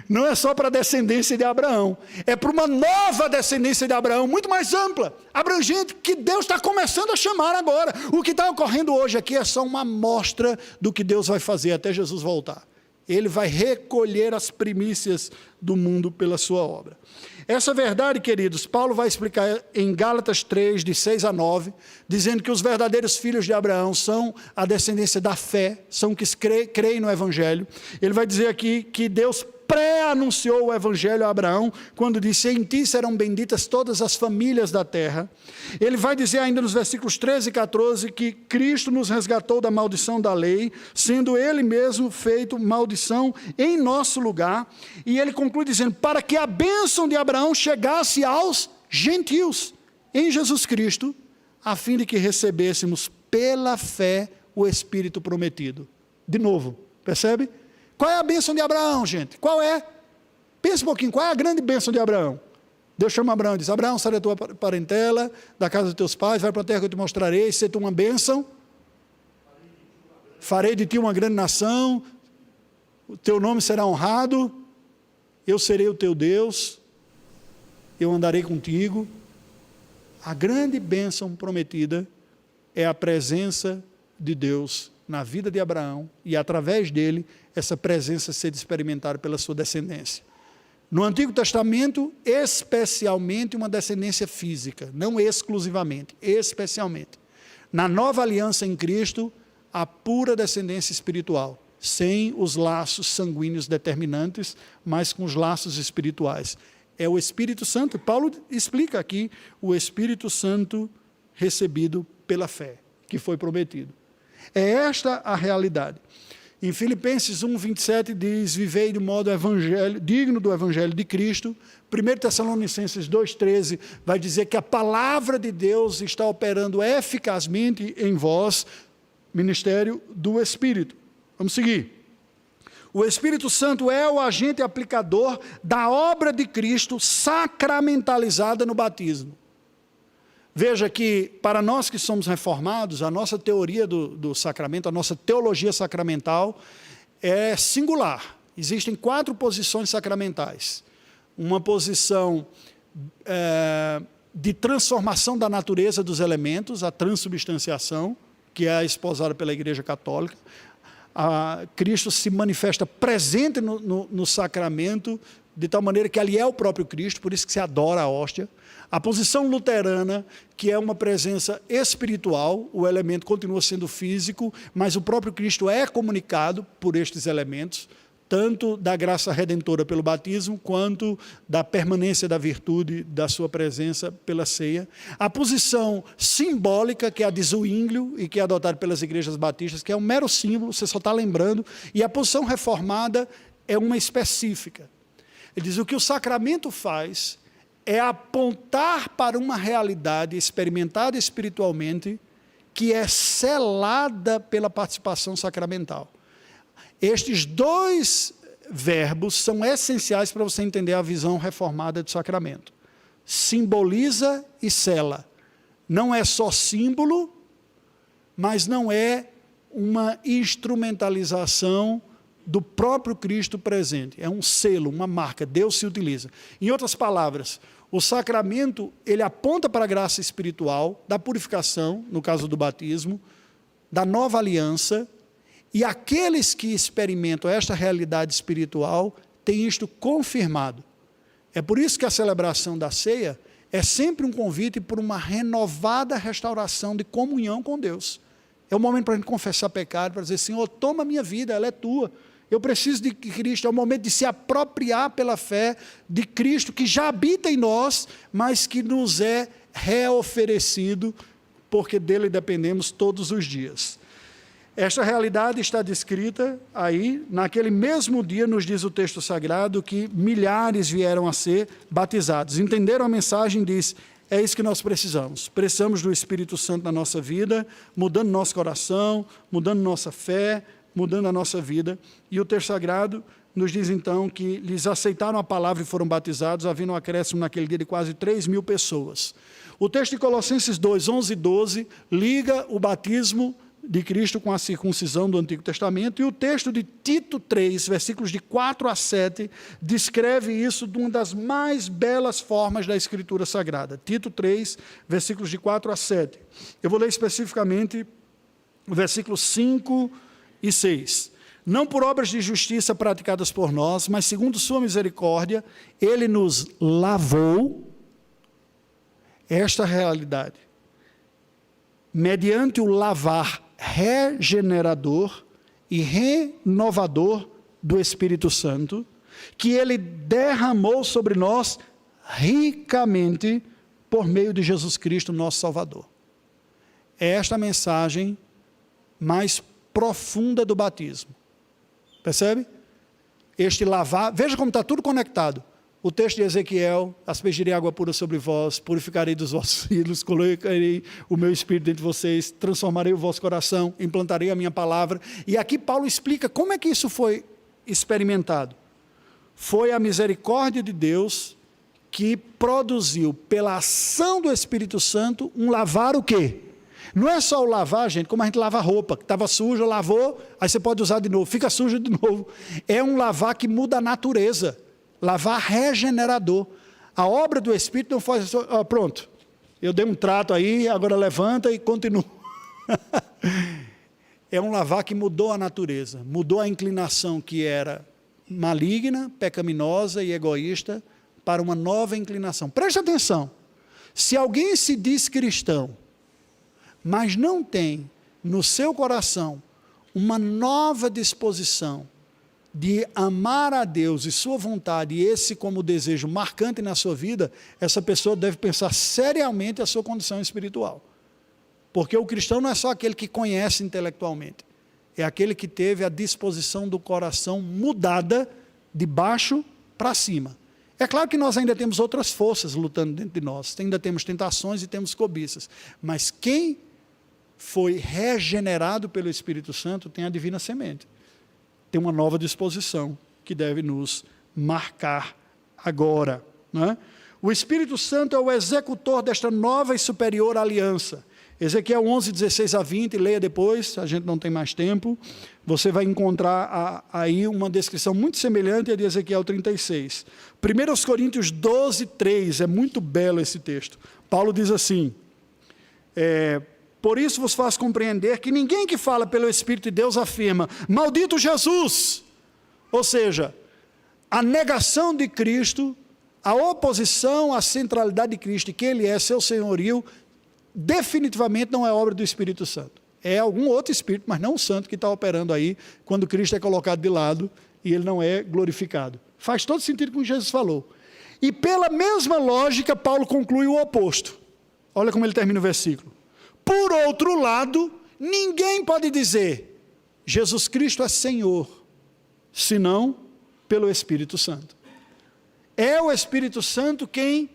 Não é só para a descendência de Abraão, é para uma nova descendência de Abraão, muito mais ampla, abrangente, que Deus está começando a chamar agora. O que está ocorrendo hoje aqui é só uma amostra do que Deus vai fazer até Jesus voltar. Ele vai recolher as primícias do mundo pela sua obra. Essa verdade, queridos, Paulo vai explicar em Gálatas 3, de 6 a 9, dizendo que os verdadeiros filhos de Abraão são a descendência da fé, são que creem no Evangelho. Ele vai dizer aqui que Deus pré-anunciou o Evangelho a Abraão, quando disse: em ti serão benditas todas as famílias da terra. Ele vai dizer ainda nos versículos 13 e 14, que Cristo nos resgatou da maldição da lei, sendo Ele mesmo feito maldição em nosso lugar. E ele conclui dizendo: para que a bênção de Abraão chegasse aos gentios, em Jesus Cristo, a fim de que recebêssemos pela fé o Espírito prometido. De novo, percebe? Qual é a bênção de Abraão, gente? Qual é? Pensa um pouquinho, qual é a grande bênção de Abraão? Deus chama Abraão e diz: Abraão, sai da tua parentela, da casa dos teus pais, vai para a terra que eu te mostrarei, se tu uma bênção, farei de ti uma grande nação, o teu nome será honrado, eu serei o teu Deus, eu andarei contigo. A grande bênção prometida é a presença de Deus na vida de Abraão, e através dele, essa presença ser experimentada pela sua descendência. No Antigo Testamento, especialmente uma descendência física, não exclusivamente, especialmente. Na nova aliança em Cristo, a pura descendência espiritual, sem os laços sanguíneos determinantes, mas com os laços espirituais. É o Espírito Santo, Paulo explica aqui, o Espírito Santo recebido pela fé, que foi prometido. É esta a realidade. Em Filipenses 1, 27 diz: vivei de modo digno do Evangelho de Cristo. 1 Tessalonicenses 2, 13 vai dizer que a palavra de Deus está operando eficazmente em vós, ministério do Espírito. Vamos seguir. O Espírito Santo é o agente aplicador da obra de Cristo sacramentalizada no batismo. Veja que, para nós que somos reformados, a nossa teoria do sacramento, a nossa teologia sacramental é singular. Existem 4 posições sacramentais. Uma posição de transformação da natureza dos elementos, a transubstanciação, que é esposada pela Igreja Católica. Cristo se manifesta presente no sacramento de tal maneira que ali é o próprio Cristo, por isso que se adora a hóstia. A posição luterana, que é uma presença espiritual, o elemento continua sendo físico, mas o próprio Cristo é comunicado por estes elementos, tanto da graça redentora pelo batismo, quanto da permanência da virtude da sua presença pela ceia. A posição simbólica, que é a de Zwinglio, e que é adotada pelas igrejas batistas, que é um mero símbolo, você só está lembrando, e a posição reformada é uma específica. Ele diz, o que o sacramento faz é apontar para uma realidade experimentada espiritualmente que é selada pela participação sacramental. Estes dois verbos são essenciais para você entender a visão reformada do sacramento. Simboliza e sela. Não é só símbolo, mas não é uma instrumentalização do próprio Cristo presente. É um selo, uma marca, Deus se utiliza. Em outras palavras, o sacramento, ele aponta para a graça espiritual, da purificação, no caso do batismo, da nova aliança, e aqueles que experimentam esta realidade espiritual têm isto confirmado. É por isso que a celebração da ceia é sempre um convite por uma renovada restauração de comunhão com Deus. É o momento para a gente confessar pecado, para dizer, Senhor, toma a minha vida, ela é tua. Eu preciso de Cristo, é o momento de se apropriar pela fé de Cristo, que já habita em nós, mas que nos é reoferecido, porque dele dependemos todos os dias. Esta realidade está descrita aí, naquele mesmo dia, nos diz o texto sagrado, que milhares vieram a ser batizados. Entenderam a mensagem? Diz, é isso que nós precisamos. Precisamos do Espírito Santo na nossa vida, mudando nosso coração, mudando nossa fé, mudando a nossa vida. E o texto sagrado nos diz então que lhes aceitaram a palavra e foram batizados, havendo um acréscimo naquele dia de quase 3.000 pessoas. O texto de Colossenses 2, 11 e 12, liga o batismo de Cristo com a circuncisão do Antigo Testamento, e o texto de Tito 3, versículos de 4 a 7, descreve isso de uma das mais belas formas da Escritura Sagrada. Tito 3, versículos de 4 a 7. Eu vou ler especificamente o versículo 5 e 6. Não por obras de justiça praticadas por nós, mas segundo sua misericórdia, ele nos lavou, esta realidade, mediante o lavar regenerador e renovador do Espírito Santo, que ele derramou sobre nós ricamente por meio de Jesus Cristo, nosso Salvador. É esta a mensagem mais profunda do batismo. Percebe? Este lavar, veja como está tudo conectado. O texto de Ezequiel, aspergirei água pura sobre vós, purificarei dos vossos filhos, colocarei o meu espírito dentro de vocês, transformarei o vosso coração, implantarei a minha palavra. E aqui Paulo explica como é que isso foi experimentado. Foi a misericórdia de Deus que produziu, pela ação do Espírito Santo, um lavar o quê? Não é só o lavar, gente, como a gente lava roupa, que estava suja, lavou, aí você pode usar de novo, fica suja de novo. É um lavar que muda a natureza. Lavar regenerador. A obra do Espírito não faz assim, pronto, eu dei um trato aí, agora levanta e continua. É um lavar que mudou a natureza, mudou a inclinação que era maligna, pecaminosa e egoísta, para uma nova inclinação. Preste atenção, se alguém se diz cristão, mas não tem no seu coração uma nova disposição de amar a Deus e sua vontade, e esse como desejo marcante na sua vida, essa pessoa deve pensar seriamente a sua condição espiritual. Porque o cristão não é só aquele que conhece intelectualmente, é aquele que teve a disposição do coração mudada de baixo para cima. É claro que nós ainda temos outras forças lutando dentro de nós, ainda temos tentações e temos cobiças, mas quem foi regenerado pelo Espírito Santo tem a divina semente. Tem uma nova disposição que deve nos marcar agora. Né? O Espírito Santo é o executor desta nova e superior aliança. Ezequiel 11, 16 a 20, leia depois, a gente não tem mais tempo. Você vai encontrar aí uma descrição muito semelhante à de Ezequiel 36. 1 Coríntios 12, 3, é muito belo esse texto. Paulo diz assim, por isso vos faço compreender que ninguém que fala pelo Espírito de Deus afirma, maldito Jesus! Ou seja, a negação de Cristo, a oposição à centralidade de Cristo, e que Ele é seu senhorio, definitivamente não é obra do Espírito Santo. É algum outro Espírito, mas não o Santo, que está operando aí, quando Cristo é colocado de lado e Ele não é glorificado. Faz todo sentido com o que Jesus falou. E pela mesma lógica, Paulo conclui o oposto. Olha como ele termina o versículo. Por outro lado, ninguém pode dizer, Jesus Cristo é Senhor, senão pelo Espírito Santo. É o Espírito Santo quem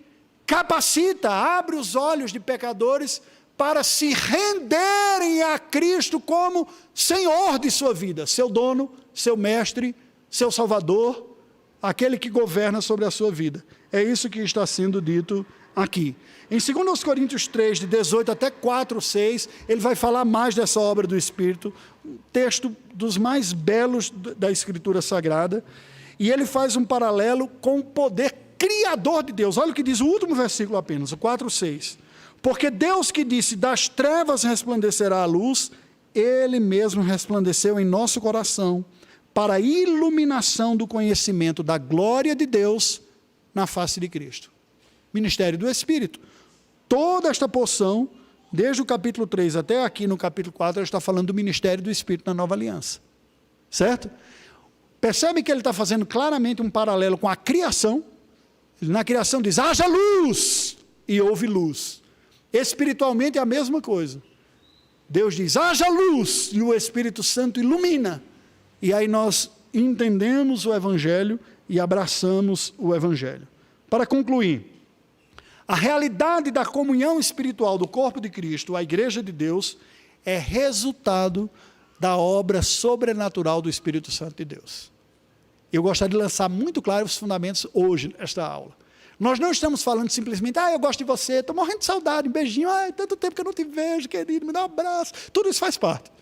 capacita, abre os olhos de pecadores para se renderem a Cristo como Senhor de sua vida, seu dono, seu mestre, seu Salvador, aquele que governa sobre a sua vida. É isso que está sendo dito aqui. Em 2 Coríntios 3, de 18 até 4, 6, ele vai falar mais dessa obra do Espírito, um texto dos mais belos da Escritura Sagrada, e ele faz um paralelo com o poder criador de Deus. Olha o que diz o último versículo apenas, o 4, 6. Porque Deus que disse, das trevas resplandecerá a luz, Ele mesmo resplandeceu em nosso coração, para a iluminação do conhecimento da glória de Deus na face de Cristo. Ministério do Espírito. Toda esta porção, desde o capítulo 3 até aqui no capítulo 4, ela está falando do ministério do Espírito na Nova Aliança. Certo? Percebe que ele está fazendo claramente um paralelo com a criação. Na criação diz, haja luz, e houve luz. Espiritualmente é a mesma coisa. Deus diz, haja luz, e o Espírito Santo ilumina. E aí nós entendemos o Evangelho e abraçamos o Evangelho. Para concluir, a realidade da comunhão espiritual do corpo de Cristo, a Igreja de Deus, é resultado da obra sobrenatural do Espírito Santo de Deus. Eu gostaria de lançar muito claro os fundamentos hoje, nesta aula. Nós não estamos falando simplesmente, eu gosto de você, estou morrendo de saudade, um beijinho, tanto tempo que eu não te vejo, querido, me dá um abraço. Tudo isso faz parte.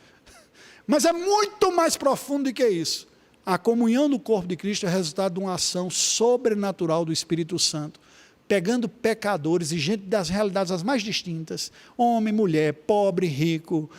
Mas é muito mais profundo do que isso. A comunhão do corpo de Cristo é resultado de uma ação sobrenatural do Espírito Santo, pegando pecadores e gente das realidades as mais distintas, homem, mulher, pobre, rico,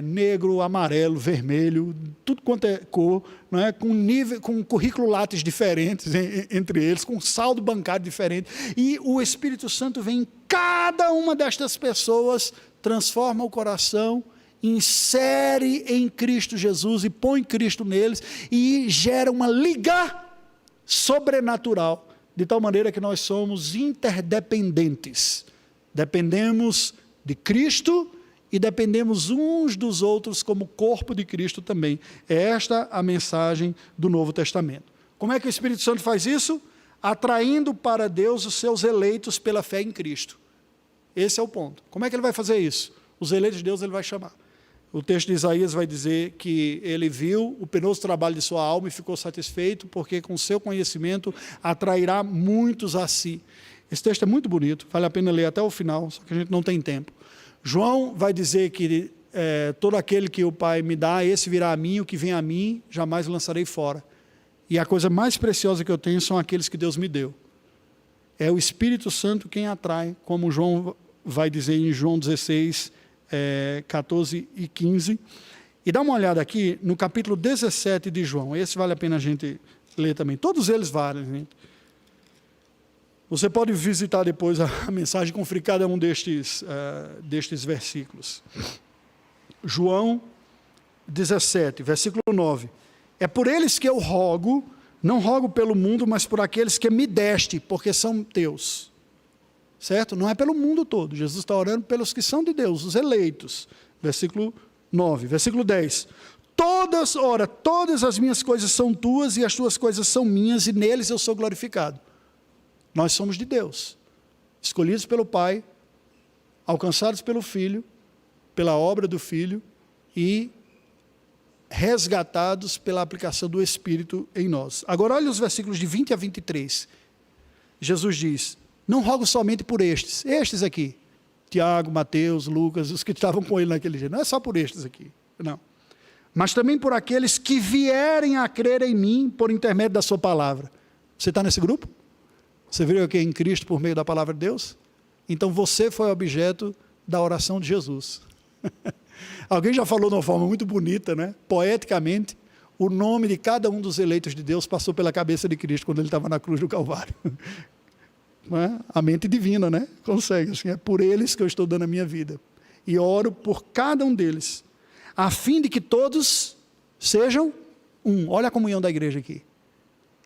negro, amarelo, vermelho, tudo quanto é cor, não é? Com currículo látis diferentes entre eles, com saldo bancário diferente, e o Espírito Santo vem em cada uma destas pessoas, transforma o coração, insere em Cristo Jesus e põe Cristo neles e gera uma liga sobrenatural, de tal maneira que nós somos interdependentes. Dependemos de Cristo e dependemos uns dos outros como corpo de Cristo também. É esta a mensagem do Novo Testamento. Como é que o Espírito Santo faz isso? Atraindo para Deus os seus eleitos pela fé em Cristo. Esse é o ponto. Como é que ele vai fazer isso? Os eleitos de Deus ele vai chamar. O texto de Isaías vai dizer que ele viu o penoso trabalho de sua alma e ficou satisfeito, porque com seu conhecimento atrairá muitos a si. Esse texto é muito bonito, vale a pena ler até o final, só que a gente não tem tempo. João vai dizer que todo aquele que o Pai me dá, esse virá a mim, o que vem a mim, jamais lançarei fora. E a coisa mais preciosa que eu tenho são aqueles que Deus me deu. É o Espírito Santo quem atrai, como João vai dizer em João 16, 14 e 15, e dá uma olhada aqui no capítulo 17 de João, esse vale a pena a gente ler também, todos eles valem, gente. Você pode visitar depois a mensagem, conferir cada um destes versículos. João 17, versículo 9, é por eles que eu rogo, não rogo pelo mundo, mas por aqueles que me deste, porque são teus. Certo? Não é pelo mundo todo. Jesus está orando pelos que são de Deus, os eleitos. Versículo 9. Versículo 10. Todas as minhas coisas são tuas e as tuas coisas são minhas e neles eu sou glorificado. Nós somos de Deus. Escolhidos pelo Pai, alcançados pelo Filho, pela obra do Filho e resgatados pela aplicação do Espírito em nós. Agora olha os versículos de 20 a 23. Jesus diz, não rogo somente por estes aqui, Tiago, Mateus, Lucas, os que estavam com ele naquele dia, não é só por estes aqui, não, mas também por aqueles que vierem a crer em mim por intermédio da sua palavra. Você está nesse grupo? Você veio aqui em Cristo por meio da palavra de Deus? Então você foi objeto da oração de Jesus. Alguém já falou de uma forma muito bonita, né? Poeticamente, o nome de cada um dos eleitos de Deus passou pela cabeça de Cristo quando ele estava na cruz do Calvário. Não é? A mente divina, né? Consegue. Assim, é por eles que eu estou dando a minha vida. E oro por cada um deles, a fim de que todos sejam um. Olha a comunhão da igreja aqui.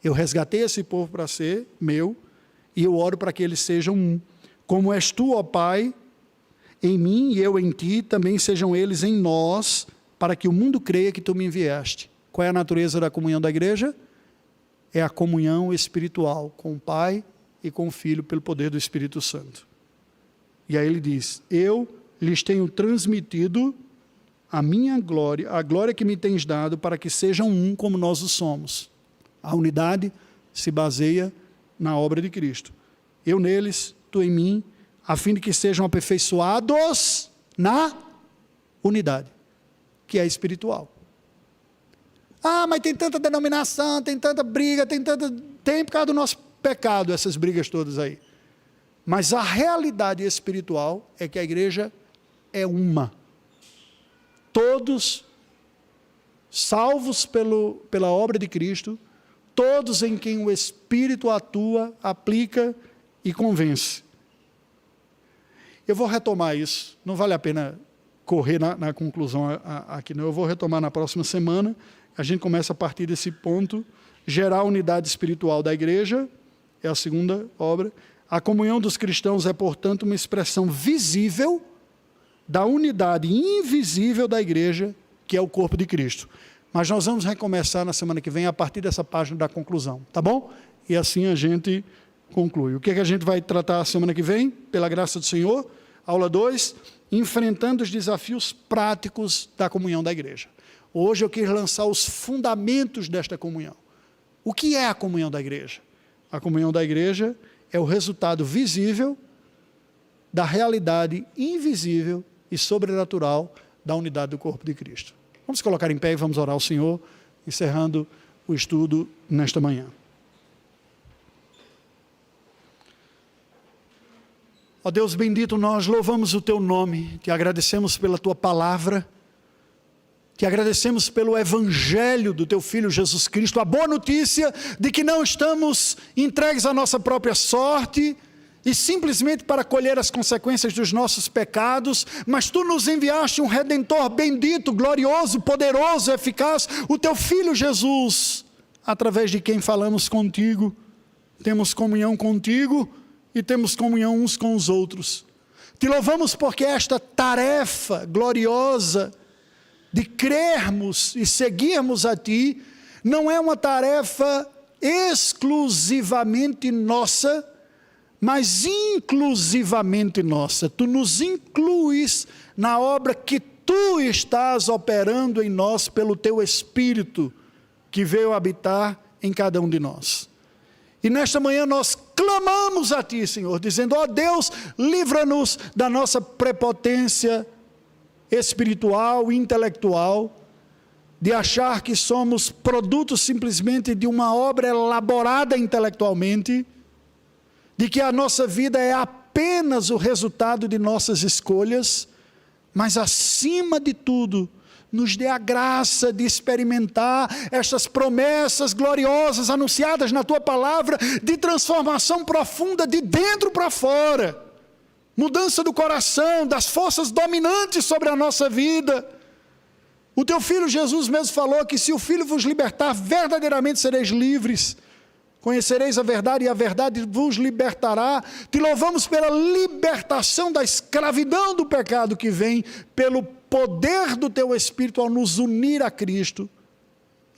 Eu resgatei esse povo para ser meu, e eu oro para que eles sejam um. Como és tu, ó Pai, em mim e eu em ti, também sejam eles em nós, para que o mundo creia que tu me enviaste. Qual é a natureza da comunhão da igreja? É a comunhão espiritual com o Pai e com o Filho, pelo poder do Espírito Santo. E aí ele diz, eu lhes tenho transmitido a minha glória, a glória que me tens dado, para que sejam um como nós o somos. A unidade se baseia na obra de Cristo. Eu neles, tu em mim, a fim de que sejam aperfeiçoados na unidade, que é espiritual. Ah, mas tem tanta denominação, tem tanta briga, tem por causa do nosso pecado, essas brigas todas aí. Mas a realidade espiritual é que a igreja é uma. Todos salvos pela obra de Cristo, todos em quem o Espírito atua, aplica e convence. Eu vou retomar isso, não vale a pena correr na conclusão aqui, não. Eu vou retomar na próxima semana. A gente começa a partir desse ponto, gerar a unidade espiritual da igreja, é a segunda obra. A comunhão dos cristãos é, portanto, uma expressão visível da unidade invisível da igreja, que é o corpo de Cristo. Mas nós vamos recomeçar na semana que vem, a partir dessa página da conclusão, tá bom? E assim a gente conclui. O que é que a gente vai tratar a semana que vem? Pela graça do Senhor, aula 2, enfrentando os desafios práticos da comunhão da igreja. Hoje eu quis lançar os fundamentos desta comunhão. O que é a comunhão da igreja? A comunhão da igreja é o resultado visível da realidade invisível e sobrenatural da unidade do corpo de Cristo. Vamos colocar em pé e vamos orar ao Senhor, encerrando o estudo nesta manhã. Ó Deus bendito, nós louvamos o Teu nome, te agradecemos pela Tua palavra, te agradecemos pelo Evangelho do Teu Filho Jesus Cristo, a boa notícia de que não estamos entregues à nossa própria sorte e simplesmente para colher as consequências dos nossos pecados, mas Tu nos enviaste um Redentor bendito, glorioso, poderoso, eficaz, o Teu Filho Jesus, através de quem falamos contigo, temos comunhão contigo e temos comunhão uns com os outros. Te louvamos porque esta tarefa gloriosa de crermos e seguirmos a Ti, não é uma tarefa exclusivamente nossa, mas inclusivamente nossa. Tu nos incluis na obra que Tu estás operando em nós pelo Teu Espírito, que veio habitar em cada um de nós. E nesta manhã nós clamamos a Ti, Senhor, dizendo, ó Deus, livra-nos da nossa prepotência espiritual, intelectual, de achar que somos produtos simplesmente de uma obra elaborada intelectualmente, de que a nossa vida é apenas o resultado de nossas escolhas, mas acima de tudo, nos dê a graça de experimentar estas promessas gloriosas anunciadas na Tua palavra, de transformação profunda de dentro para fora, mudança do coração, das forças dominantes sobre a nossa vida. O Teu Filho Jesus mesmo falou que se o Filho vos libertar, verdadeiramente sereis livres. Conhecereis a verdade e a verdade vos libertará. Te louvamos pela libertação da escravidão do pecado que vem pelo poder do Teu Espírito ao nos unir a Cristo.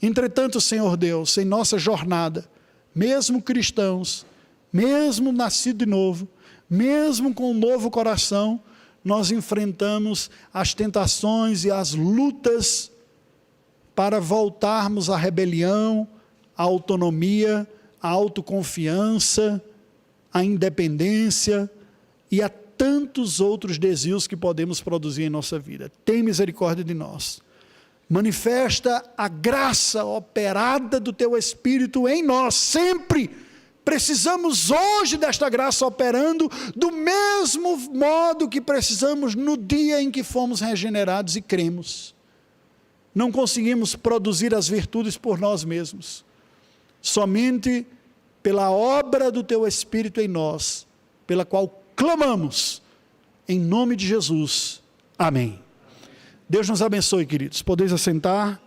Entretanto, Senhor Deus, em nossa jornada, mesmo cristãos, mesmo nascido de novo, mesmo com um novo coração, nós enfrentamos as tentações e as lutas para voltarmos à rebelião, à autonomia, à autoconfiança, à independência e a tantos outros desvios que podemos produzir em nossa vida. Tem misericórdia de nós. Manifesta a graça operada do Teu Espírito em nós, sempre. Precisamos hoje desta graça operando do mesmo modo que precisamos no dia em que fomos regenerados e cremos. não conseguimos produzir as virtudes por nós mesmos. Somente pela obra do Teu Espírito em nós, pela qual clamamos, em nome de Jesus. Amém. Deus nos abençoe, queridos. Podeis assentar.